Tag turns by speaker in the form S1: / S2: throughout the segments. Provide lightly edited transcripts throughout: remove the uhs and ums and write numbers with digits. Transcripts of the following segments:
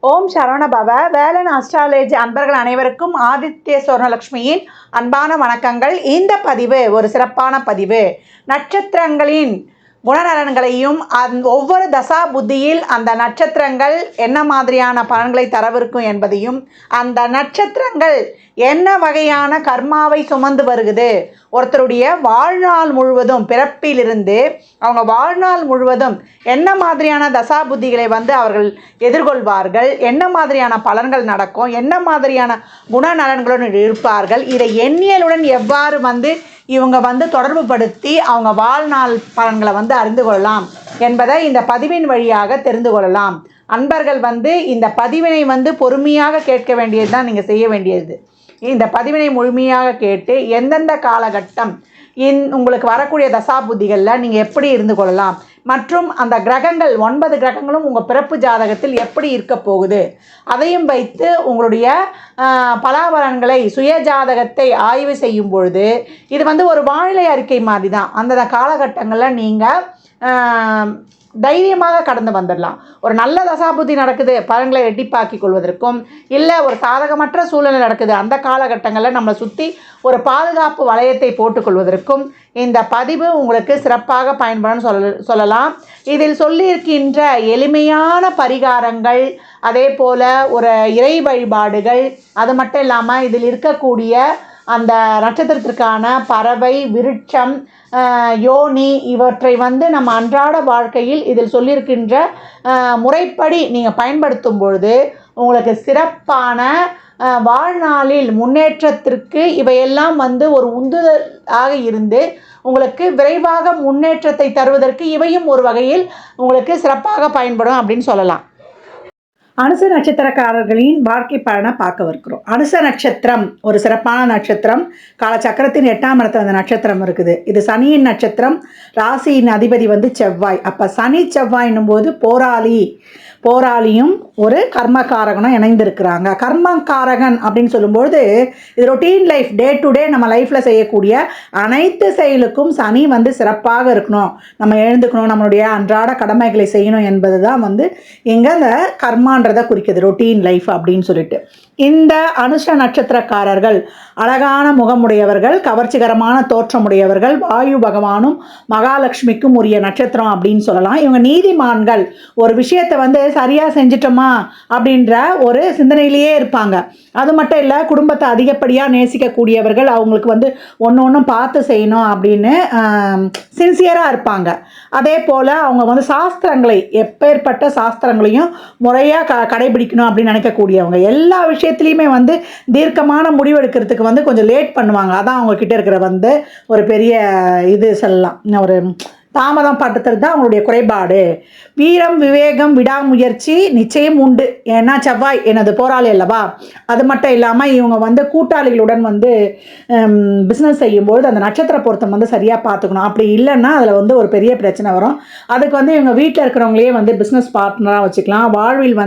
S1: ஓம் Saravanabhava. Velan astrology அன்பர்கள் அனைவருக்கும் ஆதித்ய சொர்ணலக்ஷ்மியின் அன்பான வணக்கங்கள். இந்த பதிவு ஒரு சிறப்பான பதிவு. நட்சத்திரங்களின் குணநலன்களையும் ஒவ்வொரு தசா புத்தியில் அந்த நட்சத்திரங்கள் என்ன மாதிரியான பலன்களை தரவிருக்கும் என்பதையும், அந்த நட்சத்திரங்கள் என்ன வகையான கர்மாவை சுமந்து வருகுது, ஒருத்தருடைய வாழ்நாள் முழுவதும் பிறப்பிலிருந்து அவங்க வாழ்நாள் முழுவதும் என்ன மாதிரியான தசா புத்திகளை அவர்கள் எதிர்கொள்வார்கள், என்ன மாதிரியான பலன்கள் நடக்கும், என்ன மாதிரியான குணநலன்களுடன் இருப்பார்கள், இதை எண்ணியலுடன் எவ்வாறு இவங்க தொடர்பு படுத்தி அவங்க வாழ்நாள் பலன்களை அறிந்து கொள்ளலாம் என்பதை இந்த பதிவின் வழியாக தெரிந்து கொள்ளலாம். அன்பர்கள் இந்த பதிவினை பொறுமையாக கேட்க வேண்டியது தான் நீங்கள் செய்ய வேண்டியது. இந்த பதிவினை முழுமையாக கேட்டு எந்தெந்த காலகட்டம் உங்களுக்கு வரக்கூடிய தசாபுத்திகளில் நீங்கள் எப்படி இருந்து கொள்ளலாம், மற்றும் அந்த கிரகங்கள் 9 கிரகங்களும் உங்கள் பிறப்பு ஜாதகத்தில் எப்படி இருக்க போகுது, அதையும் வைத்து உங்களுடைய பலாபலன்களை சுய ஜாதகத்தை ஆய்வு செய்யும் பொழுது இது ஒரு வானிலை அறிக்கை மாதிரி தான். அந்த காலகட்டங்களில் நீங்கள் தைரியமாக கடந்து வந்துடலாம். ஒரு நல்ல தசாபுத்தி நடக்குது, பலன்களை ரெட்டிப்பாக்கிக் கொள்வதற்கும், இல்லை ஒரு சாதகமற்ற சூழ்நிலை நடக்குது, அந்த காலகட்டங்களில் நம்மளை சுற்றி ஒரு பாதுகாப்பு வளையத்தை போட்டுக்கொள்வதற்கும் இந்த பதிவு உங்களுக்கு சிறப்பாக பயன்படும் சொல்லலாம். இதில் சொல்லியிருக்கின்ற எளிமையான பரிகாரங்கள், அதே போல் ஒரு இறை வழிபாடுகள், அது மட்டும் இல்லாமல் இதில் இருக்கக்கூடிய அந்த நட்சத்திரத்திற்கான பறவை, விருட்சம், யோனி இவற்றை நம்ம அன்றாட வாழ்க்கையில் இதில் சொல்லியிருக்கின்ற முறைப்படி நீங்கள் பயன்படுத்தும் பொழுது உங்களுக்கு சிறப்பான வாழ்நாளில் முன்னேற்றத்திற்கு இவையெல்லாம் ஒரு உந்துதலாக இருந்து உங்களுக்கு விரைவாக முன்னேற்றத்தை தருவதற்கு இவையும் ஒரு வகையில் உங்களுக்கு சிறப்பாக பயன்படும் அப்படின்னு சொல்லலாம். அனுச நட்சத்திரக்காரர்களின் வாழ்க்கை பலனை பார்க்க இருக்கிறோம். அனுச நட்சத்திரம் ஒரு சிறப்பான நட்சத்திரம். காலச்சக்கரத்தின் 8ஆம் இடத்துல அந்த நட்சத்திரம் இருக்குது. இது சனியின் நட்சத்திரம். ராசியின் அதிபதி செவ்வாய். அப்போ சனி செவ்வாயின்னும் போது போராளியும் ஒரு கர்மகாரகனும் இணைந்திருக்கிறாங்க. கர்மகாரகன் அப்படின்னு சொல்லும்போது இது routine life, day to day நம்ம லைஃப்பில் செய்யக்கூடிய அனைத்து செயலுக்கும் சனி சிறப்பாக இருக்கணும், நம்ம எழுந்துக்கணும், நம்மளுடைய அன்றாட கடமைகளை செய்யணும் என்பது தான் இங்கே அந்த கர்மான்றதை குறிக்கிறது, ரொட்டீன் லைஃப் அப்படின்னு சொல்லிட்டு. இந்த அனுஷ நட்சத்திரக்காரர்கள் அழகான முகமுடையவர்கள், கவர்ச்சிகரமான தோற்றமுடையவர்கள், வாயு பகவானும் மகாலட்சுமிக்கும் உரிய நட்சத்திரம் அப்படின்னு சொல்லலாம். இவங்க நீதிமான்கள். ஒரு விஷயத்தை சரியாக செஞ்சிட்டோமா அப்படின்ற ஒரு சிந்தனையிலேயே இருப்பாங்க. அது மட்டும் இல்லை, குடும்பத்தை அதிகப்படியாக நேசிக்கக்கூடியவர்கள். அவங்களுக்கு ஒன்று பார்த்து செய்யணும் அப்படின்னு சின்சியராக இருப்பாங்க. அதே போல் அவங்க சாஸ்திரங்களை, எப்பேற்பட்ட சாஸ்திரங்களையும் முறையாக கடைபிடிக்கணும் அப்படின்னு நினைக்கக்கூடியவங்க. எல்லா விஷயத்துலையுமே தீர்க்கமான முடிவெடுக்கிறதுக்கு கொஞ்சம் லேட் பண்ணுவாங்க. அதான் அவங்கக்கிட்ட இருக்கிற ஒரு பெரிய இது சொல்லலாம், ஒரு தாமதம் படுத்துறது தான் அவங்களுடைய குறைபாடு. வீரம், விவேகம், விடாமுயற்சி நிச்சயம் உண்டு. ஏன்னா செவ்வாய் எனது போராளி அல்லவா. அது மட்டும் இல்லாமல் இவங்க கூட்டாளிகளுடன் பிஸ்னஸ் செய்யும்போது அந்த நட்சத்திர பொருத்தம் சரியாக பார்த்துக்கணும். அப்படி இல்லைன்னா அதில் ஒரு பெரிய பிரச்சனை வரும். அதுக்கு இவங்க வீட்டில் இருக்கிறவங்களே பிஸ்னஸ் பார்ட்னராக வச்சுக்கலாம். வாழ்வில்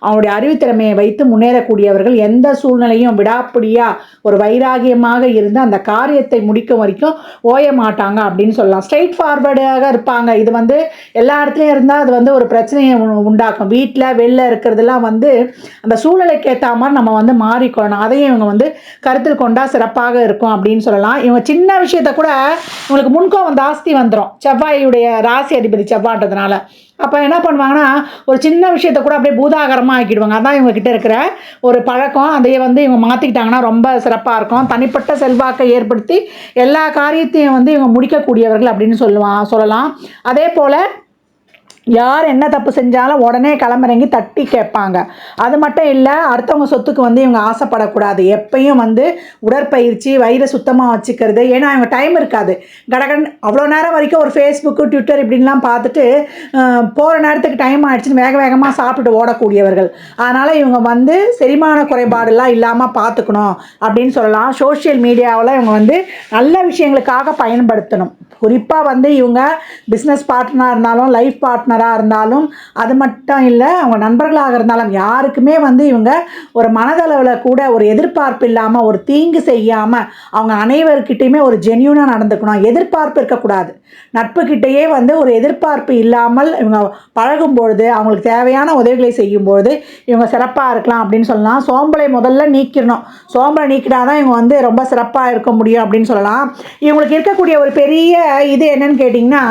S1: அவங்களுடைய அறிவுத்திறமையை வைத்து முன்னேறக்கூடியவர்கள். எந்த சூழ்நிலையும் விடாப்பிடியாக ஒரு வைராகியமாக இருந்து அந்த காரியத்தை முடிக்கும் வரைக்கும் ஓய மாட்டாங்க அப்படின்னு சொல்லலாம். ஸ்ட்ரெயிட் ஃபார்வர்டாக இருப்பாங்க. இது எல்லா இடத்துலையும் இருந்தால் அது ஒரு பிரச்சனையை உண்டாக்கும். வீட்டில் வெளில இருக்கிறதுலாம் அந்த சூழ்நிலைக்கு ஏற்ற மாதிரி நம்ம மாறிக்கொள்ளணும். அதையும் இவங்க கருத்தில் கொண்டால் சிறப்பாக இருக்கும் அப்படின்னு சொல்லலாம். இவங்க சின்ன விஷயத்தை கூட இவங்களுக்கு முன்கோபம் ஜாஸ்தி வந்துடும், செவ்வாயுடைய ராசி அதிபதி செவ்வாய்ன்றதுனால. அப்போ என்ன பண்ணுவாங்கன்னா, ஒரு சின்ன விஷயத்தை கூட அப்படியே பூதாகரமாக ஆக்கிடுவாங்க. அதான் இவங்ககிட்ட இருக்கிற ஒரு பழக்கம். அதையே இவங்க மாற்றிக்கிட்டாங்கன்னா ரொம்ப சிறப்பாக இருக்கும். தனிப்பட்ட செல்வாக்கை ஏற்படுத்தி எல்லா காரியத்தையும் இவங்க முடிக்கக்கூடியவர்கள் அப்படின்னு சொல்லலாம். அதே போல் யார் என்ன தப்பு செஞ்சாலும் உடனே களமிறங்கி தட்டி கேட்பாங்க. அது மட்டும் இல்லை, அடுத்தவங்க சொத்துக்கு இவங்க ஆசைப்படக்கூடாது. எப்பயும் உடற்பயிற்சி, வயிறை சுத்தமாக வச்சுக்கிறது. ஏன்னா இவங்க டைம் இருக்காது. கடகன் அவ்வளோ நேரம் வரைக்கும் ஒரு ஃபேஸ்புக்கு, ட்விட்டர் இப்படின்லாம் பார்த்துட்டு போகிற நேரத்துக்கு டைம் ஆகிடுச்சுன்னு வேகமாக சாப்பிட்டு ஓடக்கூடியவர்கள். அதனால் இவங்க செரிமான குறைபாடுலாம் இல்லாமல் பார்த்துக்கணும் அப்படின்னு சொல்லலாம். சோஷியல் மீடியாவில் இவங்க நல்ல விஷயங்களுக்காக பயன்படுத்தணும். குறிப்பாக வந்து இவங்க பிஸ்னஸ் பார்ட்னராக இருந்தாலும் லைஃப் பார்ட்னராக இருந்தாலும் அது மட்டும் இல்லை அவங்க நண்பர்களாக இருந்தாலும் யாருக்குமே வந்து இவங்க ஒரு மனதளவில் கூட ஒரு எதிர்பார்ப்பு இல்லாமல் ஒரு தீங்கு செய்யாமல் அவங்க அனைவர்கிட்டையுமே ஒரு ஜென்யூனாக நடந்துக்கணும். எதிர்பார்ப்பு இருக்கக்கூடாது. நட்புக்கிட்டேயே வந்து ஒரு எதிர்பார்ப்பு இல்லாமல் இவங்க பழகும்பொழுது அவங்களுக்கு தேவையான உதவிகளை செய்யும்பொழுது இவங்க சிறப்பாக இருக்கலாம் அப்படின்னு சொல்லலாம். சோம்பலை முதல்ல நீக்கிடணும். சோம்பலை நீக்கினா தான் இவங்க வந்து ரொம்ப சிறப்பாக இருக்க முடியும் அப்படின்னு சொல்லலாம். இவங்களுக்கு இருக்கக்கூடிய ஒரு பெரிய இது என்னன்னு கேட்டிங்கன்னா,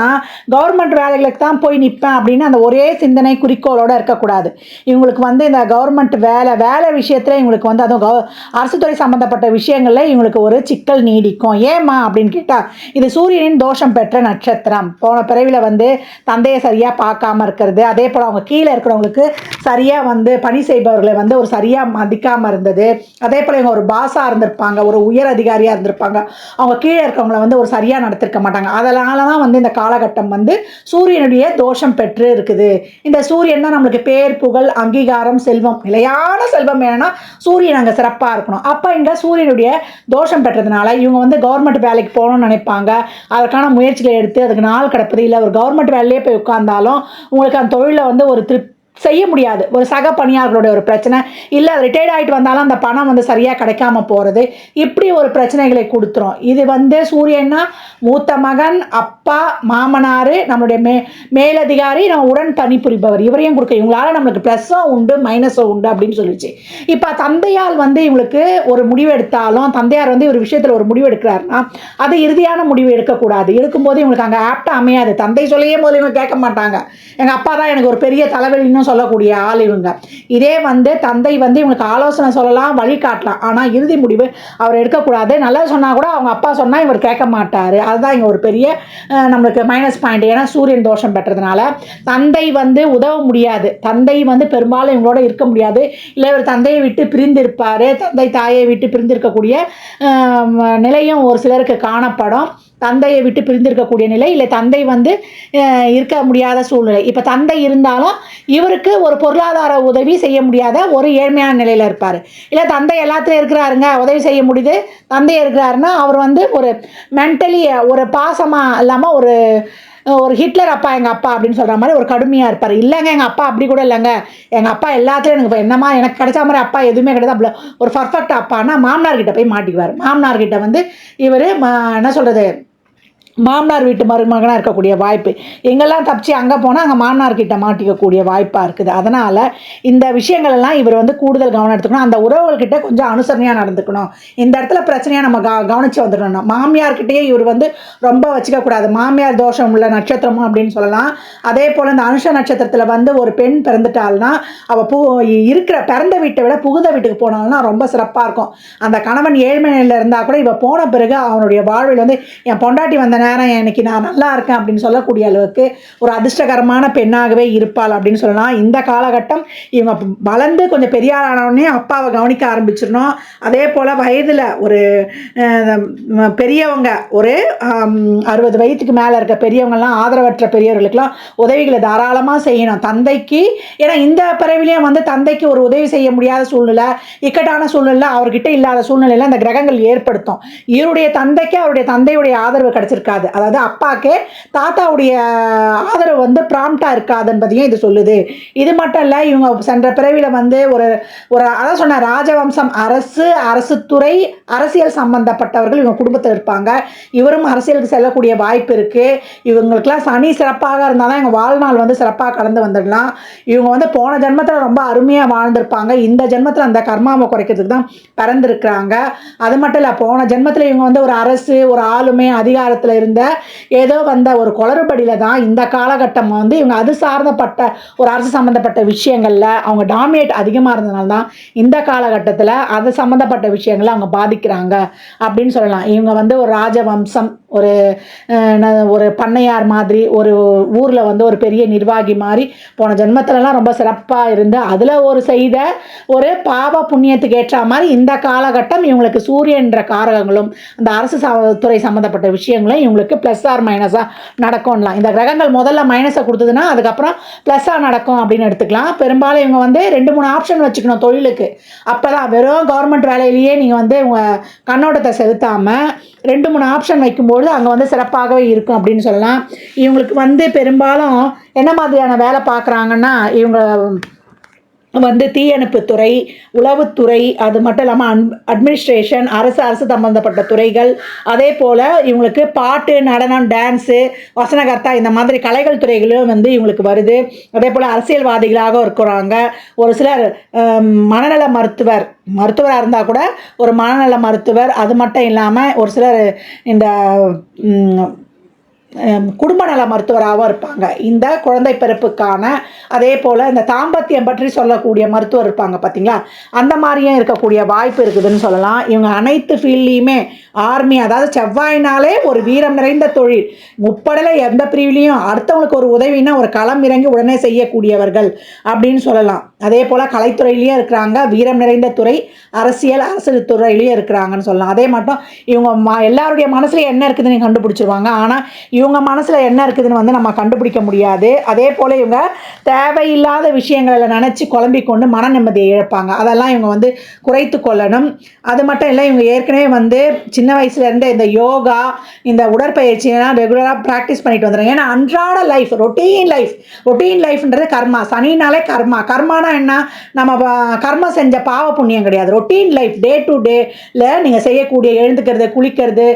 S1: கவர்மெண்ட் வேலைகளுக்கு தான் போய் நிற்பேன் அப்படின்னு அந்த ஒரே சிந்தனை குறிக்கோளோடு இருக்கக்கூடாது. இவங்களுக்கு வந்து இந்த கவர்மெண்ட் வேலை விஷயத்தில் இவங்களுக்கு வந்து அதுவும் அரசு துறை சம்மந்தப்பட்ட விஷயங்களில் இவங்களுக்கு ஒரு சிக்கல் நீடிக்கும். ஏம்மா அப்படின்னு கேட்டால், இது சூரியனின் தோஷம் பெற்ற நட்சத்திரம். போன பிறவியில் வந்து தந்தையை சரியாக பார்க்காம இருக்கிறது, அதே போல் அவங்க கீழே இருக்கிறவங்களுக்கு சரியாக வந்து பணி செய்பவர்களை வந்து ஒரு சரியாக மதிக்காமல் இருந்தது, அதே போல் இவங்க ஒரு பாஸாக இருந்திருப்பாங்க, ஒரு உயர் அதிகாரியாக இருந்திருப்பாங்க, அவங்க கீழே இருக்கவங்களை வந்து ஒரு சரியாக நடத்திருக்க மாட்டாங்க. அதனால தான் வந்து இந்த காலகட்டம் வந்து சூரியனுடைய தோஷம் பெற்று இருக்குது. இந்த சூரியன் தான் நம்மளுக்கு பேர், புகழ், அங்கீகாரம், செல்வம், நிலையான செல்வம் வேணும்னா சூரியன் அங்கே சிறப்பாக இருக்கணும். அப்போ இங்கே சூரியனுடைய தோஷம் பெற்றதுனால இவங்க வந்து கவர்மெண்ட் வேலைக்கு போகணும்னு நினைப்பாங்க. அதற்கான முயற்சிகளை எடுத்து அதுக்கு நாள் கிடப்பது இல்லை. ஒரு கவர்மெண்ட் வேலையிலே போய் உட்கார்ந்தாலும் உங்களுக்கு அந்த தொழிலில் வந்து ஒரு செய்ய முடியாது. ஒரு சக பணியாளர்களுடைய ஒரு பிரச்சனை, இல்லை ரிட்டையர்ட் ஆகிட்டு வந்தாலும் அந்த பணம் வந்து சரியாக கிடைக்காம போகிறது, இப்படி ஒரு பிரச்சனைகளை கொடுத்துரும். இது வந்து சூரியன்னா மூத்த மகன், அப்பா, மாமனார், நம்மளுடைய மேலதிகாரி, நம்ம உடன் பணிபுரிபவர், இவரையும் கொடுக்க இவங்களால நம்மளுக்கு ப்ளஸ்ஸும் உண்டு மைனஸும் உண்டு அப்படின்னு சொல்லிச்சு. இப்போ தந்தையால் வந்து இவங்களுக்கு ஒரு முடிவு எடுத்தாலும், தந்தையார் வந்து ஒரு விஷயத்தில் ஒரு முடிவு எடுக்கிறாருன்னா அது இறுதியான முடிவு எடுக்கக்கூடாது. எடுக்கும்போது இவங்களுக்கு அங்கே ஆப்டாக அமையாது. தந்தை சொல்லியே போது இவங்க கேட்க மாட்டாங்க. எங்கள் அப்பா தான் எனக்கு ஒரு பெரிய தலைவலின்னு சொல்லக்கூடிய ஆள் இவங்க. இதே வந்து தந்தை வந்து இவங்களுக்கு ஆலோசனை சொல்லலாம், வழிகாட்டலாம், ஆனால் இறுதி முடிவு அவர் எடுக்கக்கூடாது. நல்லது சொன்னால் கூட அவங்க அப்பா சொன்னால் இவர் கேட்க மாட்டார். அதுதான் இங்கே ஒரு பெரிய நம்மளுக்கு மைனஸ் பாயிண்ட். ஏன்னா சூரியன் தோஷம் பெற்றதுனால தந்தை வந்து உதவ முடியாது. தந்தை வந்து பெரும்பாலும் இவங்களோட இருக்க முடியாது. இல்லை இவர் தந்தையை விட்டு பிரிந்து இருப்பார். தந்தை தாயை விட்டு பிரிந்து இருக்கக்கூடிய நிலையும் ஒரு சிலருக்கு காணப்படும். தந்தையை விட்டு பிரிந்திருக்கக்கூடிய நிலை, இல்லை தந்தை வந்து இருக்க முடியாத சூழ்நிலை. இப்போ தந்தை இருந்தாலும் இவருக்கு ஒரு பொருளாதார உதவி செய்ய முடியாத ஒரு ஏழ்மையான நிலையில் இருப்பார். இல்லை தந்தை எல்லாத்துலையும் இருக்கிறாருங்க, உதவி செய்ய முடியுது, தந்தை இருக்கிறாருன்னா அவர் வந்து ஒரு மென்டலி ஒரு பாசமாக இல்லாமல் ஒரு ஹிட்லர் அப்பா எங்கள் அப்பா அப்படின்னு சொல்கிற மாதிரி ஒரு கடுமையாக இருப்பார். இல்லைங்க எங்கள் அப்பா அப்படி கூட இல்லைங்க, எங்கள் அப்பா எல்லாத்துலேயும் எனக்கு இப்போ என்னம்மா எனக்கு கிடைச்ச மாதிரி அப்பா எதுவுமே கிடையாது, அப்படி ஒரு பர்ஃபெக்ட் அப்பான்னா மாமனார்கிட்ட போய் மாட்டிக்குவார். மாமனார்கிட்ட வந்து இவர் என்ன சொல்கிறது, மாமனார் வீட்டு மருமகனாக இருக்கக்கூடிய வாய்ப்பு. எங்கெல்லாம் தப்பிச்சு அங்கே போனால் அங்கே மாமனார்கிட்ட மாட்டிக்கக்கூடிய வாய்ப்பாக இருக்குது. அதனால் இந்த விஷயங்கள் எல்லாம் இவர் வந்து கூடுதல் கவனம் எடுத்துக்கணும். அந்த உறவுகள்கிட்ட கொஞ்சம் அனுசரணையாக நடந்துக்கணும். இந்த இடத்துல பிரச்சனையாக நம்ம கவனித்து வந்துடணும். மாமியார்கிட்டயே இவர் வந்து ரொம்ப வச்சுக்கக்கூடாது. மாமியார் தோஷம் உள்ள நட்சத்திரமும் அப்படின்னு சொல்லலாம். அதே போல் இந்த அனுஷ நட்சத்திரத்தில் வந்து ஒரு பெண் பிறந்துட்டாள்னா அவள் இருக்கிற பிறந்த வீட்டை விட புகுந்த வீட்டுக்கு போனால்னா ரொம்ப சிறப்பாக இருக்கும். அந்த கணவன் ஏழ்மை நிலையில் இருந்தால் கூட இவள் போன பிறகு அவனுடைய வாழ்வில் வந்து என் பொண்டாட்டி வந்த நேரம் எனக்கு நான் நல்லா இருக்கேன் அப்படின்னு சொல்லக்கூடிய அளவுக்கு ஒரு அதிர்ஷ்டகரமான பெண்ணாகவே இருப்பாள் அப்படின்னு சொல்லலாம். இந்த காலகட்டம் இவங்க வளர்ந்து கொஞ்சம் பெரிய ஆனோடனே அப்பாவை கவனிக்க ஆரம்பிச்சிடணும். அதே போல் வயதில் ஒரு பெரியவங்க ஒரு 60 வயதுக்கு மேலே இருக்க பெரியவங்கள்லாம் ஆதரவற்ற பெரியவர்களுக்கெல்லாம் உதவிகளை தாராளமாக செய்யணும் தந்தைக்கு. ஏன்னா இந்த பிறவிலையும் வந்து தந்தைக்கு ஒரு உதவி செய்ய முடியாத சூழ்நிலை, இக்கட்டான சூழ்நிலை அவர்கிட்ட இல்லாத சூழ்நிலையில் அந்த கிரகங்கள் ஏற்படுத்தும். இவருடைய தந்தைக்கு அவருடைய தந்தையுடைய ஆதரவு கிடைச்சிருக்காது. அதாவது அப்பாவுக்கு தாத்தாவுடைய ஆதரவு வந்து ப்ராம்ப்டாக இருக்காது என்பதையும் இது சொல்லுது. இது மட்டும் இல்லை, இவங்க சென்ற பிறவியில் வந்து ஒரு அதான் சொன்ன ராஜவம்சம், அரசு துறை, அரசியல் சம்பந்தப்பட்டவர்கள் இவங்க குடும்பத்தில் இருப்பாங்க. இவரும் அரசியலுக்கு செல்லக்கூடிய வாய்ப்பு இருக்குது. இவங்களுக்கெல்லாம் சனி சிறப்பாக இருந்தால் தான் எங்கள் வாழ்நாள் வந்து சிறப்பாக கடந்து வந்துடலாம். இவங்க வந்து போன ஜென்மத்தில் ரொம்ப அருமையாக வாழ்ந்திருப்பாங்க. இந்த ஜென்மத்தில் அந்த கர்மாவை குறைக்கிறதுக்கு தான் பிறந்திருக்கிறாங்க. அது மட்டும் இல்லை, போன ஜென்மத்தில் இவங்க வந்து ஒரு அரசு, ஒரு ஆளுமை, அதிகாரத்தில் இருந்த ஏதோ வந்த ஒரு குளறுபடியில் தான் இந்த காலகட்டம் வந்து இவங்க அது சார்ந்தப்பட்ட ஒரு அரசு சம்மந்தப்பட்ட விஷயங்களில் அவங்க டாமினேட் அதிகமாக இருந்ததுனால தான் இந்த காலகட்டத்தில் அது சம்மந்தப்பட்ட விஷயங்களை அவங்க பாதிக்கிறாங்க அப்படின்னு சொல்லலாம். இவங்க வந்து ஒரு ராஜவம்சம், ஒரு பண்ணையார் மாதிரி, ஒரு ஊரில் வந்து ஒரு பெரிய நிர்வாகி மாதிரி போன ஜென்மத்திலலாம் ரொம்ப சிறப்பாக இருந்து அதில் செய்த ஒரு பாவ புண்ணியத்துக்கு ஏற்ற மாதிரி இந்த காலகட்டம் இவங்களுக்கு சூரியன்ற காரகங்களும் அந்த அரசு துறை சம்மந்தப்பட்ட விஷயங்களும் இவங்களுக்கு ப்ளஸ் ஆர் மைனஸாக நடக்கும்லாம். இந்த கிரகங்கள் முதல்ல மைனஸை கொடுத்ததுன்னா அதுக்கப்புறம் ப்ளஸ்ஸாக நடக்கும் அப்படின்னு எடுத்துக்கலாம். பெரும்பாலும் இவங்க வந்து 2-3 ஆப்ஷன் வச்சுக்கணும் தொழிலுக்கு. அப்போ தான் வெறும் கவர்மெண்ட் வேலையிலேயே நீங்கள் வந்து உங்கள் கண்ணோட்டத்தை செலுத்தாமல் 2-3 ஆப்ஷன் வைக்கும்போது அங்கே வந்து சிறப்பாகவே இருக்கும் அப்படின்னு சொல்லலாம். இவங்களுக்கு வந்து பெரும்பாலும் என்ன மாதிரியான வேலை பார்க்குறாங்கன்னா, இவங்க வந்து தீயணைப்புத்துறை, உளவுத்துறை, அது மட்டும் இல்லாமல் அட்மினிஸ்ட்ரேஷன், அரசு சம்பந்தப்பட்ட துறைகள், அதே போல் இவங்களுக்கு பாட்டு, நடனம், டான்ஸு, வசனகர்த்தா இந்த மாதிரி கலைகள் துறைகளும் வந்து இவங்களுக்கு வருது. அதே போல் அரசியல்வாதிகளாக இருக்கிறாங்க. ஒரு சிலர் மனநல மருத்துவராக இருந்தால் கூட ஒரு மனநல மருத்துவர். அது மட்டும் இல்லாமல் ஒரு சிலர் இந்த குடும்ப நல மருத்துவராகவும் இருப்பாங்க. இந்த குழந்தை பிறப்புக்கான அதே போல் இந்த தாம்பத்தியம் பற்றி சொல்லக்கூடிய மருத்துவர் இருப்பாங்க பார்த்தீங்களா, அந்த மாதிரியும் இருக்கக்கூடிய வாய்ப்பு இருக்குதுன்னு சொல்லலாம். இவங்க அனைத்து ஃபீல்ட்லேயுமே ஆர்மி, அதாவது செவ்வாயினாலே ஒரு வீரம் நிறைந்த தொழில், முப்படலை எந்த பிரிவிலையும் அடுத்தவங்களுக்கு ஒரு உதவினா ஒரு களம் இறங்கி உடனே செய்யக்கூடியவர்கள் அப்படின்னு சொல்லலாம். அதே போல் கலைத்துறையிலையும் இருக்கிறாங்க, வீரம் நிறைந்த துறை, அரசு துறையிலையும் இருக்கிறாங்கன்னு சொல்லலாம். அதே மட்டும் இவங்க எல்லாருடைய மனசுல என்ன இருக்குதுன்னு கண்டுபிடிச்சிருவாங்க. ஆனால் இவங்க மனசில் என்ன இருக்குதுன்னு வந்து நம்ம கண்டுபிடிக்க முடியாது. அதே போல் இவங்க தேவையில்லாத விஷயங்களில் நினச்சி குழம்பிக்கொண்டு மன நிம்மதியை இழப்பாங்க. அதெல்லாம் இவங்க வந்து குறைத்து கொள்ளணும். அது மட்டும் இல்லை, இவங்க ஏற்கனவே வந்து சின்ன வயசுலேருந்து இந்த யோகா, இந்த உடற்பயிற்சியெல்லாம் ரெகுலராக ப்ராக்டிஸ் பண்ணிட்டு வந்துடுறாங்க. ஏன்னா அன்றாட லைஃப், ரொட்டீன் லைஃப்ன்றது கர்மா. சனினாலே கர்மானா என்ன, நம்ம கர்மம் செஞ்ச பாவ புண்ணியம் கிடையாது. ரொட்டீன் லைஃப், டே டு டேல நீங்கள் செய்யக்கூடிய எழுந்துக்கிறது, குளிக்கிறது,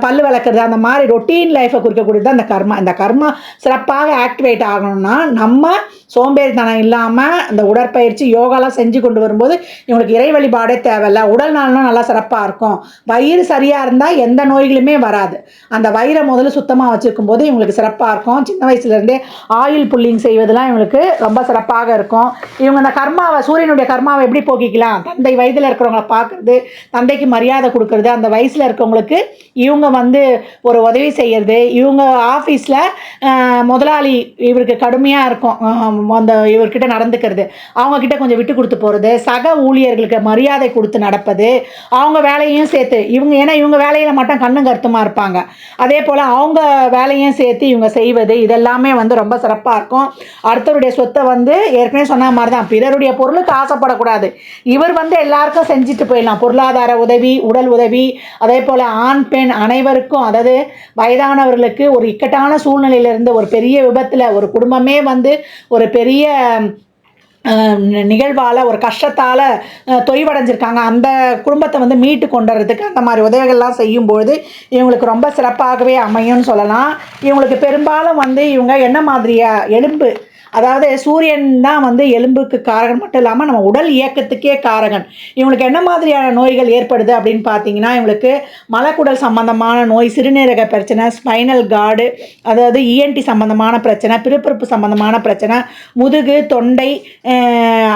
S1: பல்லு விளக்குறது, அந்த மாதிரி ரொட்டீன் லைஃப்பை குறிக்கக்கூடியது தான் இந்த கர்மா. இந்த கர்மா சிறப்பாக ஆக்டிவேட் ஆகணும்னா நம்ம சோம்பேறித்தனம் இல்லாமல் அந்த உடற்பயிற்சி, யோகாலாம் செஞ்சு கொண்டு வரும்போது இவங்களுக்கு இறை வழிபாடே தேவையில்லை. உடல் நலனும் நல்லா சிறப்பாக இருக்கும். வயிறு சரியாக இருந்தால் எந்த நோய்களுமே வராது. அந்த வயிறை முதல்ல சுத்தமாக வச்சுருக்கும் போது இவங்களுக்கு சிறப்பாக இருக்கும். சின்ன வயசுலேருந்தே ஆயில் புல்லிங் செய்வதெல்லாம் இவங்களுக்கு ரொம்ப சிறப்பாக இருக்கும். இவங்க அந்த கர்மாவை, சூரியனுடைய கர்மாவை எப்படி போக்கிக்கலாம், தந்தை வயதில் இருக்கிறவங்களை பார்க்குறது, தந்தைக்கு மரியாதை கொடுக்கறது, அந்த வயசில் இருக்கவங்களுக்கு இவங்க வந்து ஒரு உதவி செய்கிறது, இவங்க ஆஃபீஸில் முதலாளி இவருக்கு கடுமையாக இருக்கும், அந்த இவர்கிட்ட நடந்துக்கிறது, அவங்கக்கிட்ட கொஞ்சம் விட்டு கொடுத்து போகிறது, சக ஊழியர்களுக்கு மரியாதை கொடுத்து நடப்பது, அவங்க வேலையும் சேர்த்து ஏன்னா இவங்க வேலையில் மட்டும் கண்ணும் கருத்துமாக இருப்பாங்க, அதே போல் அவங்க வேலையும் சேர்த்து இவங்க செய்வது, இதெல்லாமே வந்து ரொம்ப சிறப்பாக இருக்கும். அடுத்தவருடைய சொத்தை வந்து ஏற்கனவே சொன்ன மாதிரி தான், பிறருடைய பொருளுக்கு ஆசைப்படக்கூடாது. இவர் வந்து எல்லாருக்கும் செஞ்சுட்டு போயிடலாம். பொருளாதார உதவி, உடல் உதவி, அதே போல் ஆண் பெண் அனைவருக்கும், அதாவது வயதானவர்களுக்கு ஒரு இக்கட்டான சூழ்நிலையிலிருந்து, ஒரு பெரிய விபத்தில் ஒரு குடும்பமே வந்து ஒரு பெரிய நிகழ்வால், ஒரு கஷ்டத்தால் தொய்வடைஞ்சிருக்காங்க, அந்த குடும்பத்தை வந்து மீட்டு கொண்டு வரதுக்கு அந்த மாதிரி உதவிகள்லாம் செய்யும்பொழுது இவங்களுக்கு ரொம்ப சிறப்பாகவே அமையும்னு சொல்லலாம். இவங்களுக்கு பெரும்பாலும் வந்து இவங்க என்ன மாதிரியாக எலும்பு, அதாவது சூரியன் தான் வந்து எலும்புக்கு காரகன் மட்டும் இல்லாமல் நம்ம உடல் இயக்கத்துக்கே காரகன். இவங்களுக்கு என்ன மாதிரியான நோய்கள் ஏற்படுது அப்படின்னு பார்த்தீங்கன்னா, இவங்களுக்கு மலக்குடல் சம்பந்தமான நோய், சிறுநீரக பிரச்சனை, ஸ்பைனல் கார்டு, அதாவது இஎன்டி சம்பந்தமான பிரச்சனை, பிறப்புறுப்பு சம்பந்தமான பிரச்சனை, முதுகு, தொண்டை,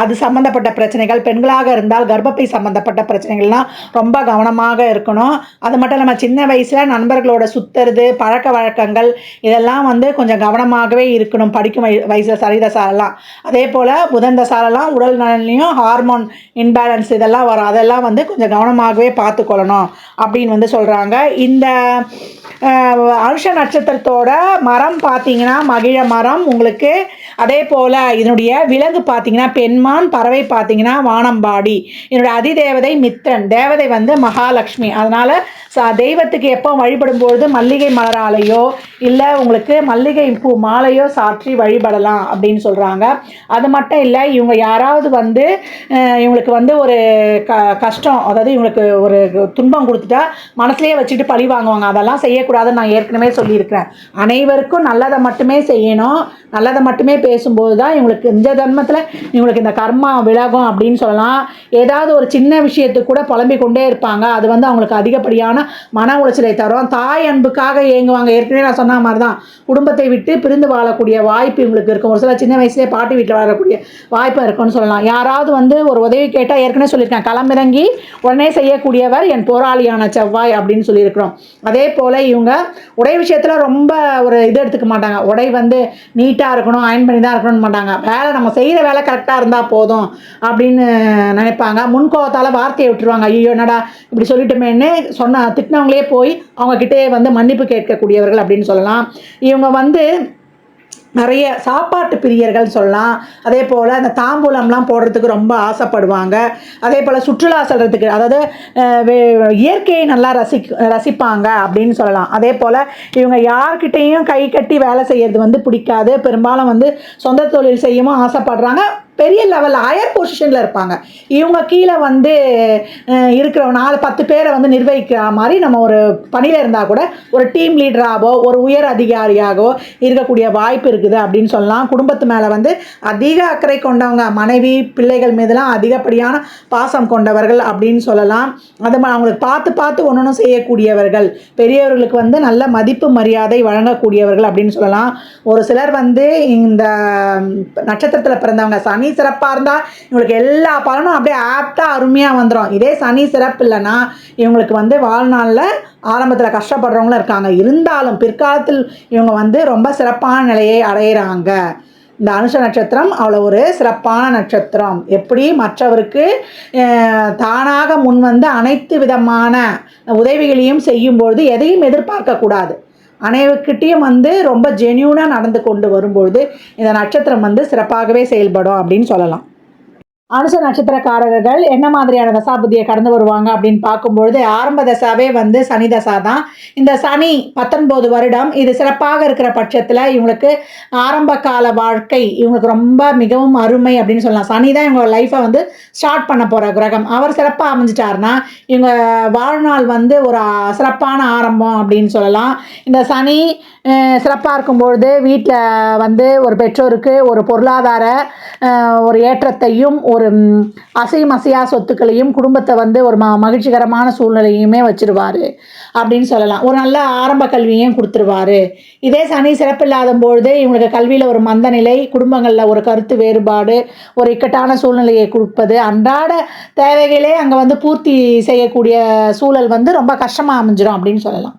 S1: அது சம்மந்தப்பட்ட பிரச்சனைகள், பெண்களாக இருந்தால் கர்ப்பப்பை சம்மந்தப்பட்ட பிரச்சனைகள்லாம் ரொம்ப கவனமாக இருக்கணும். அது மட்டும் இல்லாமல் சின்ன வயசில் நண்பர்களோட சுற்றுறது, பழக்க வழக்கங்கள், இதெல்லாம் வந்து கொஞ்சம் கவனமாகவே இருக்கணும். படிக்கும் வயசில் சரிதசாலெல்லாம், அதே போல் புதன் தசாலெல்லாம் உடல் நலன்லையும் ஹார்மோன் இன்பேலன்ஸ் இதெல்லாம் வரும், அதெல்லாம் வந்து கொஞ்சம் கவனமாகவே பார்த்துக்கொள்ளணும் அப்படின்னு வந்து சொல்கிறாங்க. இந்த அனுஷ நட்சத்திரத்தோட மரம் பார்த்தீங்கன்னா மகிழ மரம் உங்களுக்கு. அதே போல் இதனுடைய விலங்கு பார்த்தீங்கன்னா பெண்மான், பறவை பார்த்தீங்கன்னா வானம்பாடி. என்னுடைய அதிதேவதை மித்திரன், தேவதை வந்து மகாலட்சுமி. அதனால் தெய்வத்துக்கு எப்போ வழிபடும்பொழுது மல்லிகை மலராலையோ இல்லை உங்களுக்கு மல்லிகை பூ மாலையோ சாற்றி வழிபடலாம் அப்படின்னு சொல்கிறாங்க. அது மட்டும் இல்லை, இவங்க யாராவது வந்து இவங்களுக்கு வந்து ஒரு கஷ்டம், அதாவது இவங்களுக்கு ஒரு துன்பம் கொடுத்துட்டா மனசுலேயே வச்சுட்டு பழி வாங்குவாங்க. அதெல்லாம் செய்யக்கூடாதுன்னு நான் ஏற்கனவே சொல்லியிருக்கிறேன். அனைவருக்கும் நல்லதை மட்டுமே செய்யணும், நல்லதை மட்டுமே பேசும்போது தான் இவங்களுக்கு இந்த ஜன்மத்தில் இவங்களுக்கு இந்த கர்மா விலகும் அப்படின்னு சொல்லலாம். ஏதாவது ஒரு சின்ன விஷயத்துக்கு கூட புலம்பிக் கொண்டே இருப்பாங்க. அது வந்து அவங்களுக்கு அதிகப்படியான மன உளைச்சலை தரும். தாய் அன்புக்காக ஏங்குவாங்க. ஏற்கனவே நான் சொன்ன மாதிரி தான் குடும்பத்தை விட்டு பிரிந்து வாழக்கூடிய வாய்ப்பு இவங்களுக்கு இருக்கும். ஒரு சில சின்ன வயசுலேயே பாட்டி வீட்டில் வாழக்கூடிய வாய்ப்பு இருக்குன்னு சொல்லலாம். யாராவது வந்து ஒரு உதவி கேட்டால் ஏற்கனவே சொல்லியிருக்கேன், களமிறங்கி உடனே செய்யக்கூடியவர் என் போராளியான செவ்வாய் அப்படின்னு சொல்லியிருக்கிறோம். அதே போல் இவங்க உடை விஷயத்தில் ரொம்ப ஒரு இது எடுத்துக்க மாட்டாங்க. உடை வந்து நீட்டாக இருக்கணும், அயன் பண்ணி பண்ணி தான் இருக்கணும்னு மாட்டாங்க. வேலை நம்ம செய்கிற வேலை கரெக்டாக இருந்தால் போதும் அப்படின்னு நினைப்பாங்க. முன்கோவத்தால் வார்த்தையை விட்டுருவாங்க. ஐயோ என்னடா இப்படி சொல்லிட்டோமேன்னு திட்டினவங்களே போய் அவங்கக்கிட்டே வந்து மன்னிப்பு கேட்கக்கூடியவர்கள் அப்படின்னு சொல்லலாம். இவங்க வந்து நிறைய சாப்பாட்டு பிரியர்கள் சொல்லலாம். அதே போல் அந்த தாம்பூலம்லாம் போடுறதுக்கு ரொம்ப ஆசைப்படுவாங்க. அதே போல் சுற்றுலா செல்கிறதுக்கு, அதாவது இயற்கையை நல்லா ரசிப்பாங்க அப்படின்னு சொல்லலாம். அதே போல் இவங்க யார்கிட்டையும் கை கட்டி வேலை செய்கிறது வந்து பிடிக்காது. பெரும்பாலும் வந்து சொந்த தொழில் செய்யவும் ஆசைப்படுறாங்க. பெரிய லெவலில் ஹையர் பொசிஷனில் இருப்பாங்க. இவங்க கீழே வந்து இருக்கிற 4-10 பேரை வந்து நிர்வகிக்கிற மாதிரி நம்ம ஒரு பணியில் இருந்தால் கூட ஒரு டீம் லீடராகவோ ஒரு உயர் அதிகாரியாகவோ இருக்கக்கூடிய வாய்ப்பு இருக்குது அப்படின்னு சொல்லலாம். குடும்பத்து மேலே வந்து அதிக அக்கறை கொண்டவங்க, மனைவி பிள்ளைகள் மீதெல்லாம் அதிகப்படியான பாசம் கொண்டவர்கள் அப்படின்னு சொல்லலாம். அது அவங்களுக்கு பார்த்து ஒன்று செய்யக்கூடியவர்கள், பெரியவர்களுக்கு வந்து நல்ல மதிப்பு மரியாதை வழங்கக்கூடியவர்கள் அப்படின்னு சொல்லலாம். ஒரு சிலர் வந்து இந்த நட்சத்திரத்தில் பிறந்தவங்க சனி சிறப்பாக இருந்தால் இவங்களுக்கு எல்லா பலனும் அப்படியே ஆப்டாக அருமையாக வந்துடும். இதே சனி சிறப்பு இல்லைன்னா இவங்களுக்கு வந்து வாழ்நாளில் ஆரம்பத்தில் கஷ்டப்படுறவங்களும் இருக்காங்க. இருந்தாலும் பிற்காலத்தில் இவங்க வந்து ரொம்ப சிறப்பான நிலையை அடைகிறாங்க. இந்த அனுஷ நட்சத்திரம் அவ்வளோ ஒரு சிறப்பான நட்சத்திரம். எப்படி மற்றவருக்கு தானாக முன் வந்து அனைத்து விதமான உதவிகளையும் செய்யும்பொழுது எதையும் எதிர்பார்க்கக்கூடாது. அனைவர்கிட்டையும் வந்து ரொம்ப ஜென்யூனாக நடந்து கொண்டு வரும்பொழுது இந்த நட்சத்திரம் வந்து சிறப்பாகவே செயல்படும் அப்படின்னு சொல்லலாம். அனுச நட்சத்திரக்காரர்கள் என்ன மாதிரியான தசாபுத்தியை கடந்து வருவாங்க அப்படின்னு பார்க்கும்பொழுது ஆரம்ப தசாவே வந்து சனி தசா தான். இந்த சனி 19 வருடம் இது சிறப்பாக இருக்கிற பட்சத்தில் இவங்களுக்கு ஆரம்ப கால வாழ்க்கை இவங்களுக்கு ரொம்ப மிகவும் அருமை அப்படின்னு சொல்லலாம். சனி தான் இவங்க லைஃப்பை வந்து ஸ்டார்ட் பண்ண போகிற கிரகம். அவர் சிறப்பாக அமைஞ்சிட்டாருன்னா இவங்க வாழ்நாள் வந்து ஒரு சிறப்பான ஆரம்பம் அப்படின்னு சொல்லலாம். இந்த சனி சிறப்பாக இருக்கும்பொழுது வீட்டில் வந்து ஒரு பெற்றோருக்கு ஒரு பொருளாதார ஒரு ஏற்றத்தையும் ஒரு அசையா சொத்துக்களையும் குடும்பத்தை வந்து ஒரு மகிழ்ச்சிகரமான சூழ்நிலையுமே வச்சிருவார் அப்படின்னு சொல்லலாம். ஒரு நல்ல ஆரம்ப கல்வியையும் கொடுத்துருவார். இதே சனி சிறப்பில்லாத பொழுது இவங்களுக்கு கல்வியில் ஒரு மந்த நிலை, குடும்பங்களில் ஒரு கருத்து வேறுபாடு, ஒரு இக்கட்டான சூழ்நிலையை கொடுப்பது, அன்றாட தேவைகளே அங்கே வந்து பூர்த்தி செய்யக்கூடிய சூழல் வந்து ரொம்ப கஷ்டமாக அமைஞ்சிடும் அப்படின்னு சொல்லலாம்.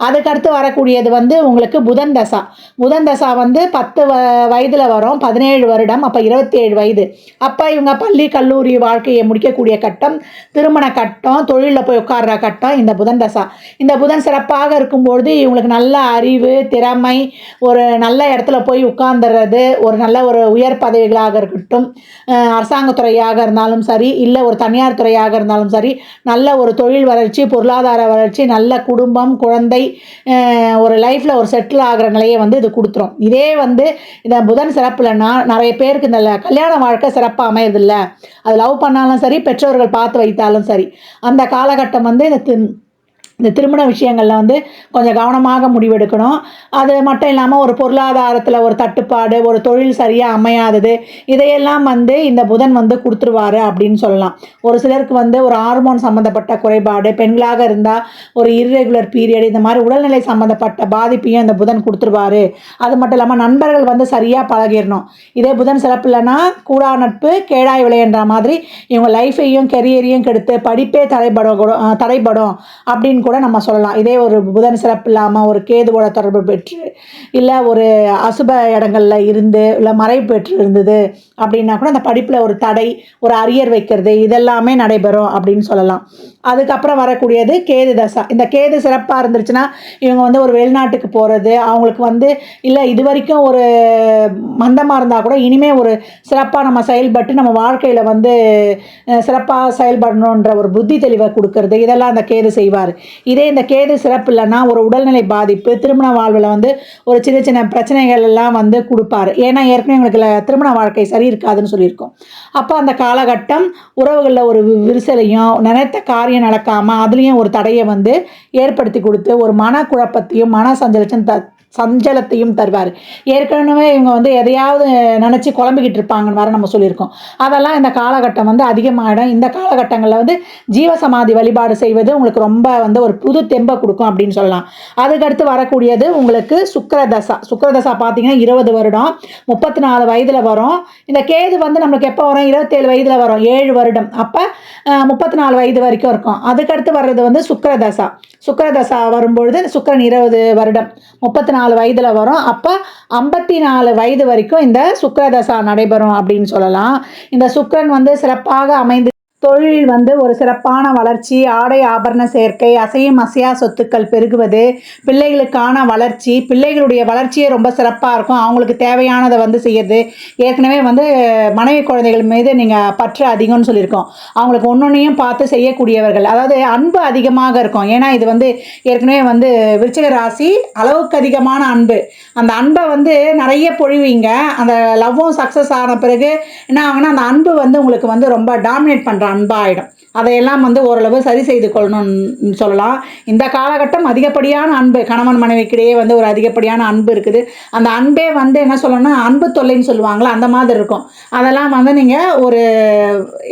S1: அதுக்கடுத்து வரக்கூடியது வந்து உங்களுக்கு புதன் தசா. புதன் தசா வந்து 10 வயதில் வரும், 17 வருடம், அப்போ 27 வயது. அப்போ இவங்க பள்ளி கல்லூரி வாழ்க்கையை முடிக்கக்கூடிய கட்டம், திருமண கட்டம், தொழிலில் போய் உட்கார்ற கட்டம் இந்த புதன் தசா. இந்த புதன் சிறப்பாக இருக்கும்பொழுது இவங்களுக்கு நல்ல அறிவு, திறமை, ஒரு நல்ல இடத்துல போய் உட்கார்ந்துடுறது, ஒரு நல்ல ஒரு உயர் பதவிகளாக இருக்கட்டும், அரசாங்கத்துறையாக இருந்தாலும் சரி, இல்லை ஒரு தனியார் துறையாக இருந்தாலும் சரி, நல்ல ஒரு தொழில் வளர்ச்சி, பொருளாதார வளர்ச்சி, நல்ல குடும்பம், குழந்தை, ஒரு லைஃப்பில் ஒரு செட்டில் ஆகிற நிலையை வந்து இது கொடுத்துரும். இதே வந்து இந்த புதன் சிறப்புலன்னா நிறைய பேருக்கு இந்த கல்யாண வாழ்க்கை சிறப்பாக அமையறதில்லை. அது லவ் பண்ணாலும் சரி, பெற்றோர்கள் பார்த்து வைத்தாலும் சரி, அந்த காலகட்டம் வந்து இந்த திருமண விஷயங்களில் வந்து கொஞ்சம் கவனமாக முடிவெடுக்கணும். அது மட்டும் இல்லாமல் ஒரு பொருளாதாரத்தில் ஒரு தட்டுப்பாடு, ஒரு தொழில் சரியாக அமையாதது, இதையெல்லாம் வந்து இந்த புதன் வந்து கொடுத்துருவாரு அப்படின்னு சொல்லலாம். ஒரு சிலருக்கு வந்து ஒரு ஹார்மோன் சம்மந்தப்பட்ட குறைபாடு, பெண்களாக இருந்தால் ஒரு இர்ரெகுலர் பீரியட், இந்த மாதிரி உடல்நிலை சம்மந்தப்பட்ட பாதிப்பையும் இந்த புதன் கொடுத்துருவாரு. அது மட்டும் இல்லாமல் நண்பர்கள் வந்து சரியாக பழகிடணும். இதே புதன் சிறப்பு இல்லைன்னா கூடா நட்பு கேடாய் விளையன்ற மாதிரி இவங்க லைஃபையும் கெரியரையும் கெடுத்து படிப்பே தடைபடும் அப்படின்னு கூட நம்ம சொல்லலாம். இதே ஒரு புதன் சிறப்பு இல்லாமல் ஒரு கேதுவோட தொடர்பு பெற்று, இல்லை ஒரு அசுப இடங்களில் இருந்து, இல்லை மறைவு பெற்று இருந்தது அப்படின்னா கூட அந்த படிப்பில் ஒரு தடை, ஒரு அரியர் வைக்கிறது, இதெல்லாமே நடைபெறும் அப்படின்னு சொல்லலாம். அதுக்கப்புறம் வரக்கூடியது கேது தசா. இந்த கேது சிறப்பாக இருந்துருச்சுன்னா இவங்க வந்து ஒரு வெளிநாட்டுக்கு போகிறது, அவங்களுக்கு வந்து இல்லை இது வரைக்கும் ஒரு மந்தமாக இருந்தால் கூட இனிமேல் ஒரு சிறப்பாக நம்ம செயல்பட்டு நம்ம வாழ்க்கையில் வந்து சிறப்பாக செயல்படணுன்ற ஒரு புத்தி தெளிவை கொடுக்கறது, இதெல்லாம் அந்த கேது செய்வார். இதே இந்த கேது சிறப்பு இல்லைன்னா ஒரு உடல்நிலை பாதிப்பு, திருமண வாழ்வில் வந்து ஒரு சின்ன சின்ன பிரச்சனைகள் எல்லாம் வந்து கொடுப்பாரு. ஏன்னா ஏற்கனவே உங்களுக்கு திருமண வாழ்க்கை சரி இருக்காதுன்னு சொல்லியிருக்கோம். அப்போ அந்த காலகட்டம் உறவுகளில் ஒரு விரிசலையும், நினைத்த காரியம் நடக்காமல் அதுலேயும் ஒரு தடையை வந்து ஏற்படுத்தி கொடுத்து ஒரு மனக்குழப்பத்தையும் மன சஞ்சலத்தையும் தருவார். ஏற்கனவே இவங்க வந்து எதையாவது நினச்சி குழம்பிக்கிட்டு இருப்பாங்கன்னு வர நம்ம சொல்லியிருக்கோம். அதெல்லாம் இந்த காலகட்டம் வந்து அதிகமாகிடும். இந்த காலகட்டங்களில் வந்து ஜீவசமாதி வழிபாடு செய்வது உங்களுக்கு ரொம்ப வந்து ஒரு புது தெம்பை கொடுக்கும் அப்படின்னு சொல்லலாம். அதுக்கடுத்து வரக்கூடியது உங்களுக்கு சுக்கிரதசா. சுக்கிரதசா பார்த்தீங்கன்னா 20 வருடம், 34 வயதில் வரும். இந்த கேது வந்து நம்மளுக்கு எப்போ வரும்? 27 வயதில் வரும், 7 வருடம். அப்போ 34 வயது வரைக்கும் இருக்கும். அதுக்கடுத்து வர்றது வந்து சுக்கிரதசா. சுக்கிரதசா வரும்பொழுது சுக்கிரன் 20 வருடம், 34 54 வயதில் வரும். அப்போ 54 வயது வரைக்கும் இந்த சுக்கிரதசா நடைபெறும் அப்படின்னு சொல்லலாம். இந்த சுக்கிரன் வந்து சிறப்பாக அமைந்து தொழிலில் வந்து ஒரு சிறப்பான வளர்ச்சி, ஆடை ஆபரண சேர்க்கை, அசையும் அசையா சொத்துக்கள் பெருகுவது, பிள்ளைகளுக்கான வளர்ச்சி, பிள்ளைகளுடைய வளர்ச்சியே ரொம்ப சிறப்பாக இருக்கும். அவங்களுக்கு தேவையானதை வந்து செய்யறது. ஏற்கனவே வந்து மனைவி குழந்தைகள் மீது நீங்கள் பற்று அதிகம்னு சொல்லியிருக்கோம். அவங்களுக்கு ஒன்னொன்னையும் பார்த்து செய்யக்கூடியவர்கள், அதாவது அன்பு அதிகமாக இருக்கும். ஏன்னா இது வந்து ஏற்கனவே வந்து விருச்சிக ராசி, அளவுக்கு அதிகமான அன்பு. அந்த அன்பை வந்து நிறைய பொழிவீங்க. அந்த லவ்வும் சக்ஸஸ் ஆன பிறகு என்ன ஆகுனா அந்த அன்பு வந்து உங்களுக்கு வந்து ரொம்ப டாமினேட் பண்ணுற அன்பாயிடும். அதையெல்லாம் வந்து ஓரளவு சரி செய்து கொள்ளணும்னு சொல்லலாம். இந்த காலகட்டம் அதிகப்படியான அன்பு, கணவன் மனைவிக்கிடையே வந்து ஒரு அதிகப்படியான அன்பு இருக்குது. அந்த அன்பே வந்து என்ன சொல்லணும்னா அன்பு தொல்லைன்னு சொல்லுவாங்களா, அந்த மாதிரி இருக்கும். அதெல்லாம் வந்து நீங்கள் ஒரு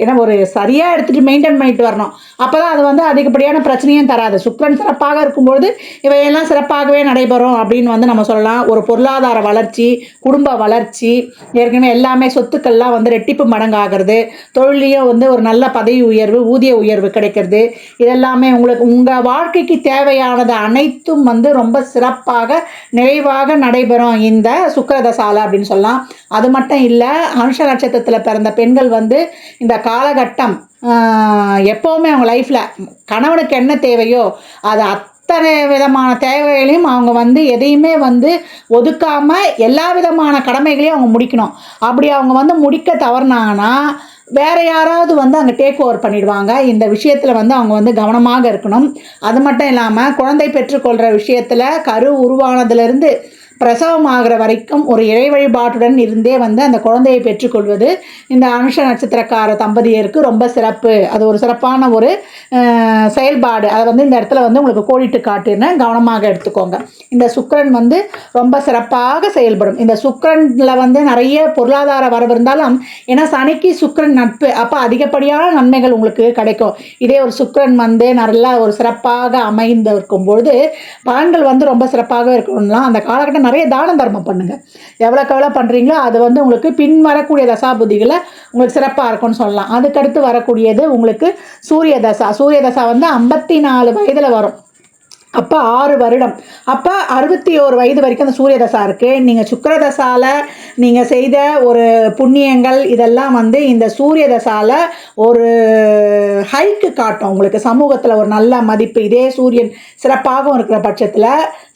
S1: ஏன்னா ஒரு சரியாக எடுத்துகிட்டு மெயின்டைன் பண்ணிட்டு வரணும். அப்போ தான் அது வந்து அதிகப்படியான பிரச்சனையும் தராது. சுக்கிரன் சிறப்பாக இருக்கும்பொழுது இவையெல்லாம் சிறப்பாகவே நடைபெறும் அப்படின்னு வந்து நம்ம சொல்லலாம். ஒரு பொருளாதார வளர்ச்சி, குடும்ப வளர்ச்சி, ஏற்கனவே எல்லாமே சொத்துக்கள்லாம் வந்து ரெட்டிப்பு மடங்காகிறது, தொழிலையும் வந்து ஒரு நல்ல பதவி உயர்வு, ஊதிய உயர்வு கிடைக்கிறது. இதெல்லாமே உங்களுக்கு உங்கள் வாழ்க்கைக்கு தேவையானது அனைத்தும் வந்து ரொம்ப சிறப்பாக நிறைவாக நடைபெறும் இந்த சுக்கிரதசால அப்படின்னு சொல்லலாம். அது மட்டும் இல்லை, அனுஷ நட்சத்திரத்தில் பிறந்த பெண்கள் வந்து இந்த காலகட்டம் எப்போவுமே அவங்க லைஃப்பில் கணவனுக்கு என்ன தேவையோ அது அத்தனை விதமான தேவைகளையும் அவங்க வந்து எதையுமே வந்து ஒதுக்காமல் எல்லா விதமான கடமைகளையும் அவங்க முடிக்கணும். அப்படி அவங்க வந்து முடிக்க தவறுனாங்கன்னா வேறு யாராவது வந்து அங்கே டேக் ஓவர் பண்ணிடுவாங்க. இந்த விஷயத்தில் வந்து அவங்க வந்து கவனமாக இருக்கணும். அது மட்டும் இல்லாமல் குழந்தை பெற்றுக்கொள்கிற விஷயத்தில் கரு உருவானதுலேருந்து பிரசவம் ஆகிற வரைக்கும் ஒரு இறை வழிபாட்டுடன் இருந்தே வந்து அந்த குழந்தையை பெற்றுக்கொள்வது இந்த அனுஷ நட்சத்திரக்கார தம்பதியருக்கு ரொம்ப சிறப்பு. அது ஒரு சிறப்பான ஒரு செயல்பாடு. அதை வந்து இந்த இடத்துல வந்து உங்களுக்கு கோடிட்டு காட்டுன்னு கவனமாக எடுத்துக்கோங்க. இந்த சுக்கிரன் வந்து ரொம்ப சிறப்பாக செயல்படும். இந்த சுக்கிரனில் வந்து நிறைய பொருளாதார வரவு இருந்தாலும், ஏன்னா சனிக்கு சுக்கிரன் நட்பு, அப்போ அதிகப்படியான நன்மைகள் உங்களுக்கு கிடைக்கும். இதே ஒரு சுக்கிரன் வந்து நல்லா ஒரு சிறப்பாக அமைந்து இருக்கும்பொழுது பலன்கள் வந்து ரொம்ப சிறப்பாக இருக்கணும்லாம். அந்த காலகட்டம் நிறைய தான தர்மம் பண்ணுங்கள். எவ்வளோக்கு எவ்வளோ பண்ணுறீங்களோ அது வந்து உங்களுக்கு பின் வரக்கூடிய தசாபுதிகளை உங்களுக்கு சிறப்பாக இருக்கும்னு சொல்லலாம். அதுக்கடுத்து வரக்கூடியது உங்களுக்கு சூரிய தசா. சூரிய தசா வந்து 54 வயதில் வரும். அப்போ 6 வருடம். அப்போ 61 வயது வரைக்கும் அந்த சூரிய தசா இருக்குது. நீங்கள் சுக்கிரதசாவில் நீங்கள் செய்த ஒரு புண்ணியங்கள் இதெல்லாம் வந்து இந்த சூரிய தசாவில் ஒரு ஹைக்கு காட்டும். உங்களுக்கு சமூகத்தில் ஒரு நல்ல மதிப்பு, இதே சூரியன் சிறப்பாகவும் இருக்கிற பட்சத்தில்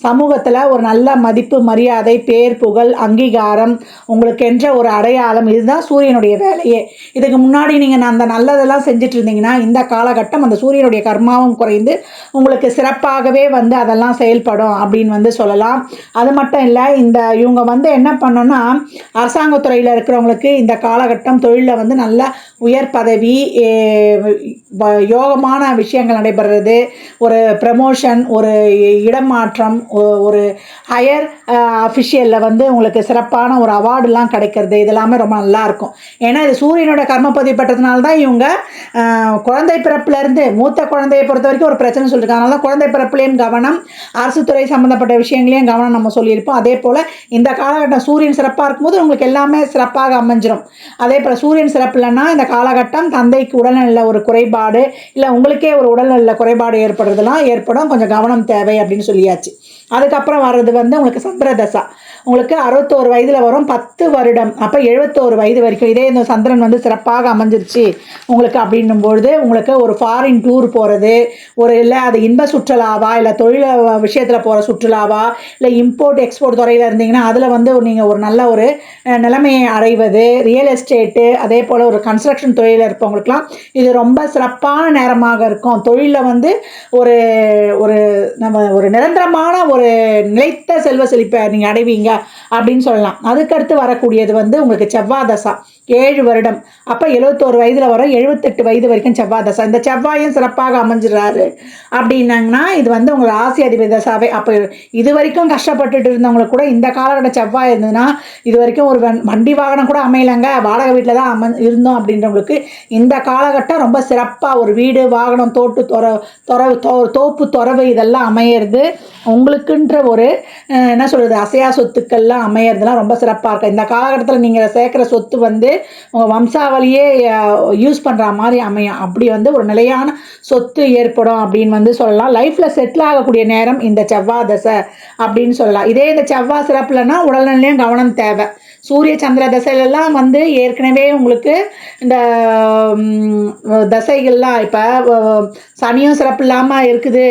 S1: சமூகத்தில் ஒரு நல்ல மதிப்பு, மரியாதை, பேர், புகழ், அங்கீகாரம், உங்களுக்கென்ற ஒரு அடையாளம், இதுதான் சூரியனுடைய வேலையே. இதுக்கு முன்னாடி நீங்கள் அந்த நல்லதெல்லாம் செஞ்சுட்டு இருந்தீங்கன்னா இந்த காலகட்டம் அந்த சூரியனுடைய கர்மாவும் குறைந்து உங்களுக்கு சிறப்பாகவே வந்து அதெல்லாம் செயல்படும் அப்படின்னு வந்து சொல்லலாம். அது மட்டும் இல்லை, இவங்க வந்து என்ன பண்ணணும்னா அரசாங்கத்துறையில் இருக்கிறவங்களுக்கு இந்த காலகட்டம் தொழிலில் வந்து நல்ல உயர் பதவி, யோகமான விஷயங்கள் நடைபெறுறது, ஒரு ப்ரமோஷன், ஒரு இடமாற்றம், ஒரு ஹையர் அஃபிஷியலில் வந்து உங்களுக்கு சிறப்பான ஒரு அவார்டுலாம் கிடைக்கிறது, இதெல்லாமே ரொம்ப நல்லாயிருக்கும். ஏன்னா இது சூரியனோட கர்மப்பதிவு பெற்றதுனால தான் இவங்க குழந்தை பிறப்புலேருந்து மூத்த குழந்தையை பொறுத்த வரைக்கும் ஒரு பிரச்சனை சொல்லியிருக்காங்க. அதனால தான் குழந்தை பிறப்புலேயும் கவனம், அரசு துறை சம்மந்தப்பட்ட விஷயங்களையும் கவனம் நம்ம சொல்லியிருப்போம். அதே போல் இந்த காலகட்டம் சூரியன் சிறப்பாக இருக்கும்போது உங்களுக்கு எல்லாமே சிறப்பாக அமைஞ்சிடும். அதே போல் சூரியன் சிறப்பு இல்லைன்னா இந்த காலகட்டம் தந்தைக்கு உடல்நல ஒரு குறைபாடு, இல்லை உங்களுக்கே ஒரு உடல்நல குறைபாடு ஏற்படுறதுலாம் ஏற்படும். கொஞ்சம் கவனம் தேவை அப்படின்னு சொல்லியாச்சு. அதுக்கப்புறம் வர்றது வந்து உங்களுக்கு சந்திரதசா. உங்களுக்கு 61 வயதில் வரும், 10 வருடம். அப்போ 71 வயது வரைக்கும் இதே இந்த சந்திரன் வந்து சிறப்பாக அமைஞ்சிருச்சு உங்களுக்கு அப்படின்னும்பொழுது உங்களுக்கு ஒரு ஃபாரின் டூர் போகிறது, ஒரு இல்லை அது இன்ப சுற்றுலாவா, இல்லை தொழில் விஷயத்தில் போகிற சுற்றுலாவா, இல்லை இம்போர்ட் எக்ஸ்போர்ட் துறையில் இருந்தீங்கன்னா அதில் வந்து நீங்கள் ஒரு நல்ல ஒரு நிலைமையை அடைவது, ரியல் எஸ்டேட்டு, அதே போல் ஒரு கன்ஸ்ட்ரக்ஷன் தொழிலில் இருப்பவங்களுக்கெல்லாம் இது ரொம்ப சிறப்பான நேரமாக இருக்கும். தொழிலில் வந்து ஒரு ஒரு நம்ம ஒரு நிரந்தரமான ஒரு நிலைத்த செல்வ செழிப்பை நீங்கள் அடைவீங்க அப்படின்னு சொல்லலாம். அதுக்கடுத்து வரக்கூடியது வந்து உங்களுக்கு செவ்வாய் தசா. 7 வருடம். அப்போ 71 வயதில் வரும், 78 வயது வரைக்கும் செவ்வாய் தசா. இந்த செவ்வாயும் சிறப்பாக அமைஞ்சிடறாரு அப்படின்னாங்கன்னா இது வந்து உங்கள் ராசி அதிபதி தசாவே. அப்போ இது வரைக்கும் கஷ்டப்பட்டுட்டு இருந்தவங்களுக்கு கூட இந்த காலகட்ட செவ்வாய் இருந்ததுன்னா, இது வரைக்கும் ஒரு வண்டி வாகனம் கூட அமையலைங்க, வாடகை வீட்டில் தான் இருந்தோம் அப்படின்றவங்களுக்கு இந்த காலகட்டம் ரொம்ப சிறப்பாக ஒரு வீடு, வாகனம், தோப்பு, துறவு இதெல்லாம் அமையிறது. உங்களுக்கு உங்களுக்குன்ற ஒரு என்ன சொல்கிறது அசையா சொத்துக்கள்லாம் அமையறதுலாம் ரொம்ப சிறப்பாக இருக்கும். இந்த காலகட்டத்தில் நீங்கள் சேர்க்குற சொத்து வந்து உங்கள் வம்சாவளியே யூஸ் பண்ணுற மாதிரி அமையும். அப்படி வந்து ஒரு நிலையான சொத்து ஏற்படும் அப்படின்னு வந்து சொல்லலாம். லைஃப்பில் செட்டில் ஆகக்கூடிய நேரம் இந்த செவ்வாய் தசை அப்படின்னு சொல்லலாம். இதே இந்த செவ்வாய் சிறப்புலன்னா உடல்நிலையும் கவனம் தேவை. சூரிய சந்திர தசையிலெல்லாம் வந்து ஏற்கனவே உங்களுக்கு இந்த தசைகள்லாம் இப்போ சனியும் சிறப்பு இல்லாமல் இருக்குது,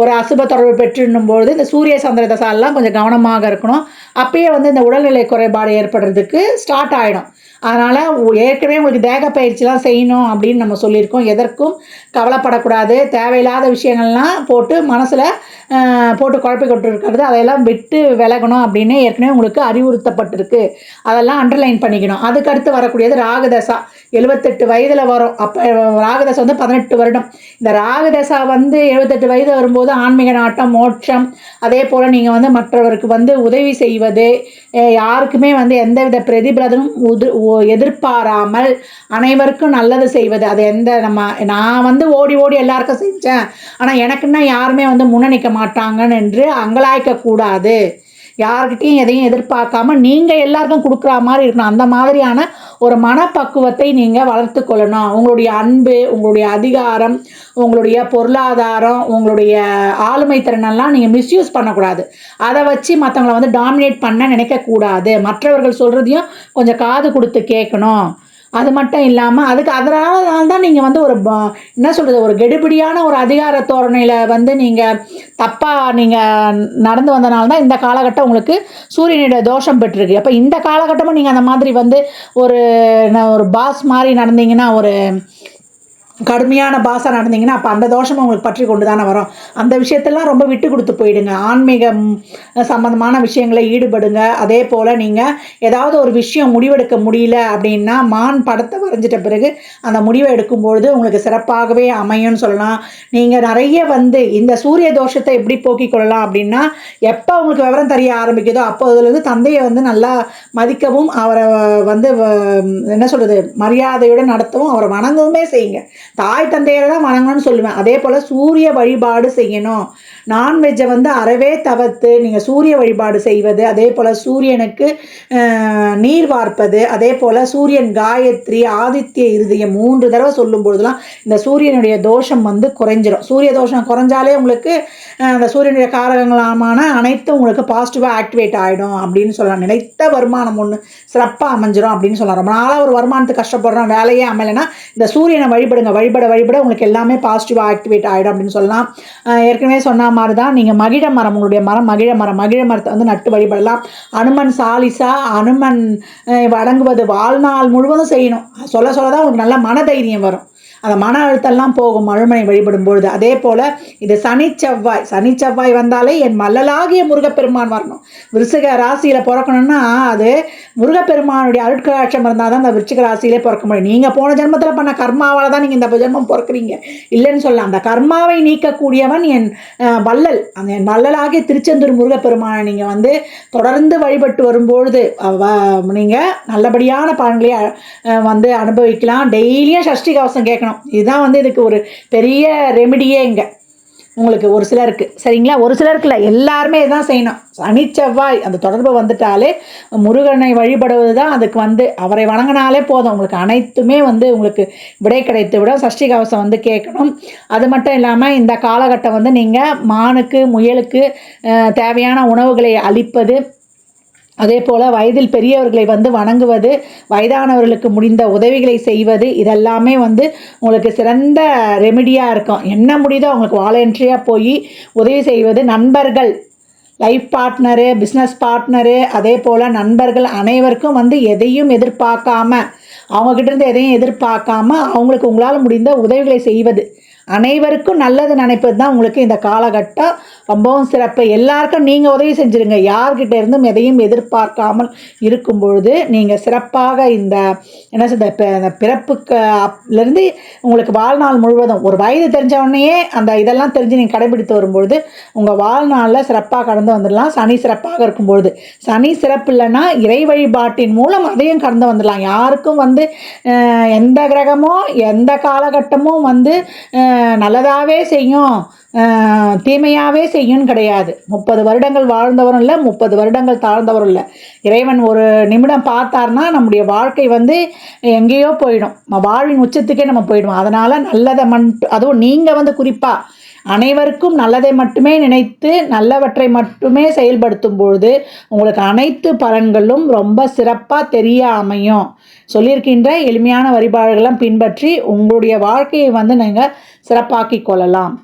S1: ஒரு அசுப தொடர்பு பெற்றுன்னும்போது இந்த சூரிய சந்திர தசாலெலாம் கொஞ்சம் கவனமாக இருக்கணும். அப்பயே வந்து இந்த உடல்நிலை குறைபாடு ஏற்படுறதுக்கு ஸ்டார்ட் ஆகிடும். அதனால் ஏற்கனவே உங்களுக்கு தேக பயிற்சிலாம் செய்யணும் அப்படின்னு நம்ம சொல்லியிருக்கோம். எதற்கும் கவலைப்படக்கூடாது. தேவையில்லாத விஷயங்கள்லாம் போட்டு மனசில் போட்டு குழப்பி கொட்டிருக்கிறது அதையெல்லாம் விட்டு விலகணும் அப்படின்னு ஏற்கனவே உங்களுக்கு அறிவுறுத்தப்பட்டிருக்கு. அதெல்லாம் அண்டர்லைன் பண்ணிக்கணும். அதுக்கடுத்து வரக்கூடியது ராகுதசா 78 வயதில் வரும். அப்போ ராகுதசை வந்து 18 வருடம். இந்த ராகுதசா வந்து 78 வயது வரும்போது ஆன்மீக நாட்டம், மோட்சம், அதே போல் நீங்கள் வந்து மற்றவருக்கு வந்து உதவி செய்வது, யாருக்குமே வந்து எந்தவித பிரதிபலனும் எதிர்பாராமல் அனைவருக்கும் நல்லது செய்வது. அது நான் வந்து ஓடி ஓடி எல்லாருக்கும் செஞ்சேன், ஆனால் எனக்குன்னா யாருமே வந்து முன்னணிக்க மாட்டாங்கன்னு என்று அங்கலாய்க்கக்கூடாது. யார்கிட்டையும் எதையும் எதிர்பார்க்காம நீங்கள் எல்லாருக்கும் கொடுக்குற மாதிரி இருக்கணும். அந்த மாதிரியான ஒரு மனப்பக்குவத்தை நீங்கள் வளர்த்து கொள்ளணும். உங்களுடைய அன்பு, உங்களுடைய அதிகாரம், உங்களுடைய பொருளாதாரம், உங்களுடைய ஆளுமை திறனெல்லாம் நீங்கள் மிஸ்யூஸ் பண்ணக்கூடாது. அதை வச்சு மற்றவங்களை வந்து டாமினேட் பண்ண நினைக்கக்கூடாது. மற்றவர்கள் சொல்கிறதையும் கொஞ்சம் காது கொடுத்து கேட்கணும். அது மட்டும் இல்லாமல் அதனால தான் நீங்கள் வந்து ஒரு என்ன சொல்கிறது ஒரு கெடுபிடியான ஒரு அதிகார தோரணையில் வந்து நீங்கள் தப்பாக நீங்கள் நடந்து வந்தனால தான் இந்த காலகட்டம் உங்களுக்கு சூரியனுடைய தோஷம் பெற்றிருக்கு. அப்போ இந்த காலகட்டமும் நீங்கள் அந்த மாதிரி வந்து ஒரு பாஸ் மாதிரி நடந்தீங்கன்னா, ஒரு கடுமையான பாஸாக நடந்தீங்கன்னா அப்போ அந்த தோஷம் உங்களுக்கு பற்றி கொண்டு தானே வரும். அந்த விஷயத்தெல்லாம் ரொம்ப விட்டு கொடுத்து போயிடுங்க. ஆன்மீகம் சம்மந்தமான விஷயங்களை ஈடுபடுங்க. அதே போல் நீங்கள் ஏதாவது ஒரு விஷயம் முடிவெடுக்க முடியல அப்படின்னா மான் படத்தை வரைஞ்சிட்ட பிறகு அந்த முடிவை எடுக்கும்பொழுது உங்களுக்கு சிறப்பாகவே அமையும்னு சொல்லலாம். நீங்கள் நிறைய வந்து இந்த சூரிய தோஷத்தை எப்படி போக்கிக் கொள்ளலாம் அப்படின்னா, எப்போ உங்களுக்கு விவரம் தெரிய ஆரம்பிக்குதோ அப்போ அதுலேருந்து தந்தையை வந்து நல்லா மதிக்கவும், அவரை வந்து என்ன சொல்கிறது மரியாதையுடன் நடத்தவும், அவரை வணங்கவுமே செய்யுங்க. தாய் தந்தையரை தான் வணங்கணும்னு சொல்லுவேன். அதே போல் சூரிய வழிபாடு செய்யணும். நான்வெஜ்ஜை வந்து அறவே தவிர்த்து நீங்கள் சூரிய வழிபாடு செய்வது, அதே போல் சூரியனுக்கு நீர் வார்ப்பது, அதே போல் சூரியன் காயத்ரி, ஆதித்ய இருதயம் 3 தடவை சொல்லும் பொழுதுலாம் இந்த சூரியனுடைய தோஷம் வந்து குறைஞ்சிரும். சூரிய தோஷம் குறைஞ்சாலே உங்களுக்கு அந்த சூரியனுடைய காரகங்களான அனைத்தும் உங்களுக்கு பாசிட்டிவாக ஆக்டிவேட் ஆகிடும் அப்படின்னு சொல்லலாம். நினைத்த வருமானம் ஒன்று சிறப்பாக அமைஞ்சிரும் அப்படின்னு சொல்லலாம். ரொம்ப நாளாக ஒரு வருமானத்துக்கு கஷ்டப்படுறோம், வேலையே அமையலைன்னா இந்த சூரியனை வழிபடுங்க. வழிபட உங்களுக்கு எல்லாமே பாசிட்டிவாக ஆக்டிவேட் ஆகிடும் அப்படின்னு சொல்லலாம். ஏற்கனவே சொன்ன மாதிரி தான் நீங்கள் மகிழ மரம், உங்களுடைய மரம் மகிழ மரத்தை வந்து நட்டு வழிபடலாம். அனுமன் சாலிசா, அனுமன் வணங்குவது வாழ்நாள் முழுவதும் செய்யணும். சொல்ல தான் உங்களுக்கு நல்ல மனதைரியம் வரும். அந்த மன அழுத்தம்லாம் போகும் அழுமனை வழிபடும் பொழுது. அதே போல் இது சனி செவ்வாய் வந்தாலே என் மல்லலாகிய முருகப்பெருமான் வரணும். விருச்சிக ராசியில் பிறக்கணும்னா அது முருகப்பெருமானுடைய அருட்கடாட்சம் இருந்தால் தான் அந்த விருச்சிக ராசியிலே பிறக்க முடியும். நீங்கள் போன ஜென்மத்தில் பண்ண கர்மாவால் தான் நீங்கள் இந்த ஜென்மம் பிறக்கிறீங்க இல்லைன்னு சொல்லலாம். அந்த கர்மாவை நீக்கக்கூடியவன் என் வள்ளல். அந்த என் வள்ளலாகிய திருச்செந்தூர் முருகப்பெருமானை நீங்கள் வந்து தொடர்ந்து வழிபட்டு வரும்பொழுது நீங்கள் நல்லபடியான பலன்களை வந்து அனுபவிக்கலாம். டெய்லியும் சஷ்டி கவசம் கேட்கணும். இதுதான் வந்து இதுக்கு ஒரு பெரிய ரெமிடியே இங்கே உங்களுக்கு ஒரு சிலருக்கு. சரிங்களா? ஒரு சிலருக்கு இல்லை, எல்லாருமே இதுதான் செய்யணும். சனி செவ்வாய் அந்த தொடர்பு வந்துட்டாலே முருகனை வழிபடுவது தான் அதுக்கு வந்து அவரை வணங்கினாலே போதும். உங்களுக்கு அனைத்துமே வந்து உங்களுக்கு விடை கிடைத்து விட சஷ்டி கவசம் வந்து கேட்கணும். அது மட்டும் இல்லாமல் இந்த காலகட்டம் வந்து நீங்கள் மானுக்கு முயலுக்கு தேவையான உணவுகளை அளிப்பது, அதே போல் வயதில் பெரியவர்களை வந்து வணங்குவது, வயதானவர்களுக்கு முடிந்த உதவிகளை செய்வது, இதெல்லாமே வந்து உங்களுக்கு சிறந்த ரெமிடியாக இருக்கும். என்ன முடியுதோ அவங்களுக்கு வாலண்டரியாக போய் உதவி செய்வது. நண்பர்கள், லைஃப் பார்ட்னரு, பிஸ்னஸ் பார்ட்னரு, அதே போல் நண்பர்கள் அனைவருக்கும் வந்து எதையும் எதிர்பார்க்காம, அவங்கக்கிட்டேருந்து எதையும் எதிர்பார்க்காம அவங்களுக்கு உங்களால் முடிந்த உதவிகளை செய்வது, அனைவருக்கும் நல்லது நினைப்பது தான் உங்களுக்கு இந்த காலகட்டம் ரொம்பவும் சிறப்பு. எல்லாருக்கும் நீங்கள் உதவி செஞ்சுருங்க. யார்கிட்ட இருந்தும் எதையும் எதிர்பார்க்காமல் இருக்கும் பொழுது நீங்கள் சிறப்பாக இந்த என்ன சொல்ற பிறப்புலேருந்து உங்களுக்கு வாழ்நாள் முழுவதும் ஒரு வயது தெரிஞ்சவொடனேயே அந்த இதெல்லாம் தெரிஞ்சு நீங்கள் கடைபிடித்து வரும்பொழுது உங்கள் வாழ்நாளில் சிறப்பாக கடந்து வந்துடலாம். சனி சிறப்பாக இருக்கும்பொழுது, சனி சிறப்பு இல்லைன்னா இறை வழிபாட்டின் மூலம் அதையும் கடந்து வந்துடலாம். யாருக்கும் வந்து எந்த கிரகமோ எந்த காலகட்டமும் வந்து நல்லதாகவே செய்யும், தீமையாகவே செய்யும்னு கிடையாது. 30 வருடங்கள் வாழ்ந்தவரும் இல்லை, 30 வருடங்கள் தாழ்ந்தவரும் இல்லை. இறைவன் ஒரு நிமிடம் பார்த்தார்னா நம்முடைய வாழ்க்கை வந்து எங்கேயோ போயிடும், வாழ்வின் உச்சத்துக்கே நம்ம போயிடுவோம். அதனால் நல்லதை அதுவும் நீங்கள் வந்து குறிப்பாக அனைவருக்கும் நல்லதை மட்டுமே நினைத்து நல்லவற்றை மட்டுமே செயல்படுத்தும் பொழுது உங்களுக்கு அனைத்து பலன்களும் ரொம்ப சிறப்பாக தெரிய அமையும். சொல்லியிருக்கின்ற எளிமையான வழிபாடுகளெல்லாம் பின்பற்றி உங்களுடைய வாழ்க்கையை வந்து நீங்கள் சிறப்பாக்கி கொள்ளலாம்.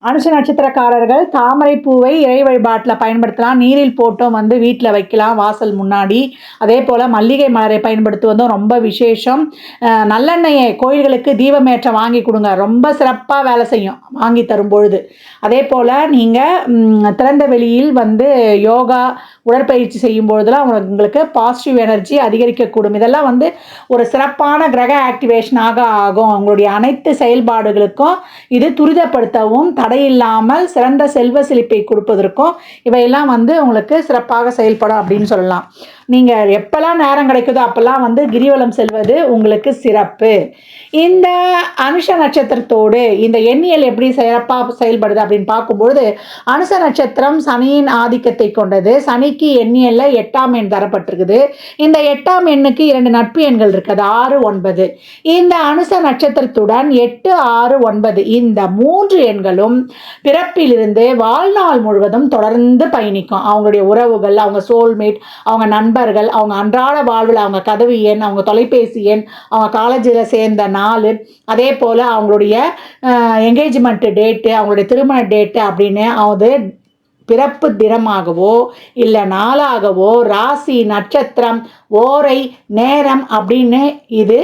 S1: அனுஷ நட்சத்திரக்காரர்கள் தாமரை பூவை இறை வழிபாட்டில் பயன்படுத்தலாம். நீரில் போட்டும் வந்து வீட்டில் வைக்கலாம் வாசல் முன்னாடி. அதே போல் மல்லிகை மலரை பயன்படுத்துவதும் ரொம்ப விசேஷம். நல்லெண்ணெயை கோயில்களுக்கு தீபமேற்ற வாங்கி கொடுங்க, ரொம்ப சிறப்பாக வேலை செய்யும் வாங்கி தரும்பொழுது. அதே போல் நீங்கள் திறந்த வெளியில் வந்து யோகா உடற்பயிற்சி செய்யும் பொழுதுலாம் உங்களுக்கு பாசிட்டிவ் எனர்ஜி அதிகரிக்கக்கூடும். இதெல்லாம் வந்து ஒரு சிறப்பான கிரக ஆக்டிவேஷனாக ஆகும். உங்களுடைய அனைத்து செயல்பாடுகளுக்கும் இது துரிதப்படுத்தவும் தடையில்லாமல் சிறந்த செல்வ செழிப்பை கொடுப்பதற்கும் இவையெல்லாம் வந்து உங்களுக்கு சிறப்பாக செயல்படும் அப்படின்னு சொல்லலாம். நீங்கள் எப்போல்லாம் நேரம் கிடைக்குதோ அப்போல்லாம் வந்து கிரிவலம் செல்வது உங்களுக்கு சிறப்பு. இந்த அனுஷ நட்சத்திரத்தோடு இந்த எண்ணியல் எப்படி சிறப்பாக செயல்படுது அப்படின்னு பார்க்கும்பொழுது, அனுஷ நட்சத்திரம் சனியின் ஆதிக்கத்தை கொண்டது. சனிக்கு எண்ணியலில் 8ஆம் எண் தரப்பட்டிருக்குது. இந்த 8ஆம் எண்ணுக்கு 2 நட்பு எண்கள் இருக்குது, 6, 9. இந்த அனுஷ நட்சத்திரத்துடன் 8, 6, 9 இந்த 3 எண்களும் பிறப்பிலிருந்து வாழ்நாள் முழுவதும் தொடர்ந்து பயணிக்கும். அவங்களுடைய உறவுகள், அவங்க சோல்மேட், அவங்க நண்பர்கள், அவங்க அன்றாட வாழ்வில் அவங்க கதவு எண், அவங்க தொலைபேசி எண், அவங்க காலேஜில் சேர்ந்த நாள், அதே போல் அவங்களுடைய என்கேஜ்மெண்ட் டேட்டு, அவங்களுடைய திருமண டேட்டு அப்படின்னு அது பிறப்பு தினமாகவோ இல்லை நாளாகவோ ராசி நட்சத்திரம் ஓரை நேரம் அப்படின்னு இது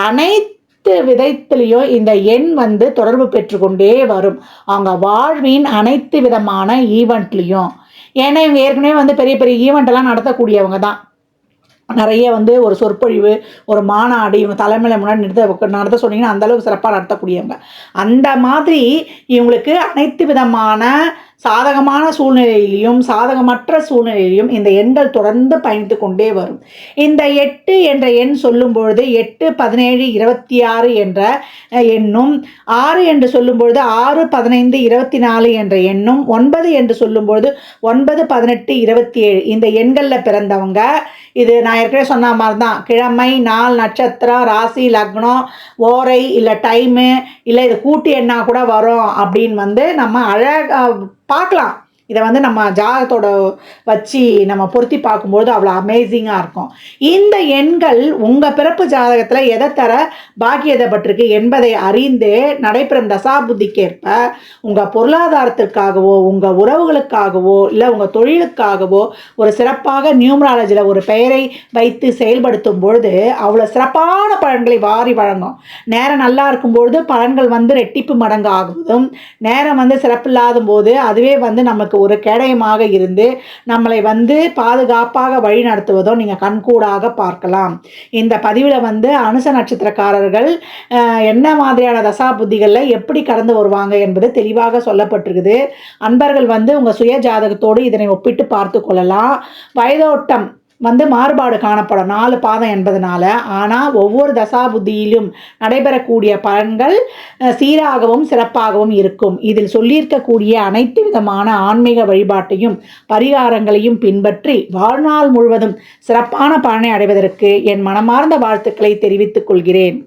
S1: அனைத்து விதத்திலையும் இந்த எண் வந்து தொடர்பு பெற்றுக்கொண்டே வரும் அவங்க வாழ்வின் அனைத்து விதமான ஈவெண்ட்லேயும். ஏன்னா இவங்க ஏற்கனவே வந்து பெரிய பெரிய ஈவெண்ட்டெல்லாம் நடத்தக்கூடியவங்க தான். நிறைய வந்து ஒரு சொற்பொழிவு, ஒரு மாநாடு இவங்க தலைமையில் முன்னாடி நடத்த சொன்னீங்கன்னா அந்தளவுக்கு சிறப்பாக நடத்தக்கூடியவங்க. அந்த மாதிரி இவங்களுக்கு அனைத்து விதமான சாதகமான சூழ்நிலையிலையும் சாதகமற்ற சூழ்நிலையிலையும் இந்த எண்கள் தொடர்ந்து பயணித்து கொண்டே வரும். இந்த 8 என்ற எண் சொல்லும்பொழுது 8, 17, 26 என்ற எண்ணும், 6 என்று சொல்லும்பொழுது 6, 15, 24 என்ற எண்ணும், 9 என்று சொல்லும்பொழுது 9, 18, 27 இந்த எண்களில் பிறந்தவங்க இது நான் ஏற்கனவே சொன்ன மாதிரி தான். கிழமை, நாள், நட்சத்திரம், ராசி, லக்னம், ஓரை இல்லை டைமு இல்லை இது கூட்டு எண்ணாக கூட வரும் அப்படின்னு வந்து நம்ம அழகாக பார்க்கலாம். இதை வந்து நம்ம ஜாதகத்தோட வச்சு நம்ம பொருத்தி பார்க்கும்பொழுது அவ்வளோ அமேசிங்காக இருக்கும். இந்த எண்கள் உங்கள் பிறப்பு ஜாதகத்தில் எதை தர பாக்கியதப்பட்டிருக்கு என்பதை அறிந்து நடைபெறும் தசாபுத்திக்கேற்ப உங்கள் பொருளாதாரத்திற்காகவோ உங்கள் உறவுகளுக்காகவோ இல்லை உங்கள் தொழிலுக்காகவோ ஒரு சிறப்பாக நியூமராலஜியில் ஒரு பெயரை வைத்து செயல்படுத்தும் பொழுது அவ்வளோ சிறப்பான பலன்களை வாரி வழங்கும். நேரம் நல்லா இருக்கும்பொழுது பலன்கள் வந்து ரெட்டிப்பு மடங்கு ஆகுவதும், நேரம் வந்து சிறப்பில்லாத போது அதுவே வந்து நமக்கு ஒரு கேடயமாக இருந்து நம்மளை வந்து பாதுகாப்பாக வழி நடத்துவதோ நீங்கள் கண்கூடாக பார்க்கலாம். இந்த பதிவில் வந்து அனுஷ நட்சத்திரக்காரர்கள் என்ன மாதிரியான தசா புத்திகளில் எப்படி கடந்து வருவாங்க என்பது தெளிவாக சொல்லப்பட்டிருக்குது. அன்பர்கள் வந்து உங்கள் சுய ஜாதகத்தோடு இதனை ஒப்பிட்டு பார்த்து கொள்ளலாம். வயதோட்டம் வந்து மாறுபாடு காணப்படும் 4 பாதம் என்பதனால. ஆனால் ஒவ்வொரு தசாபுத்தியிலும் நடைபெறக்கூடிய பலன்கள் சீராகவும் சிறப்பாகவும் இருக்கும். இதில் சொல்லியிருக்கக்கூடிய அனைத்து விதமான ஆன்மீக வழிபாட்டையும் பரிகாரங்களையும் பின்பற்றி வாழ்நாள் முழுவதும் சிறப்பான பலனை அடைவதற்கு என் மனமார்ந்த வாழ்த்துக்களை தெரிவித்துக் கொள்கிறேன்.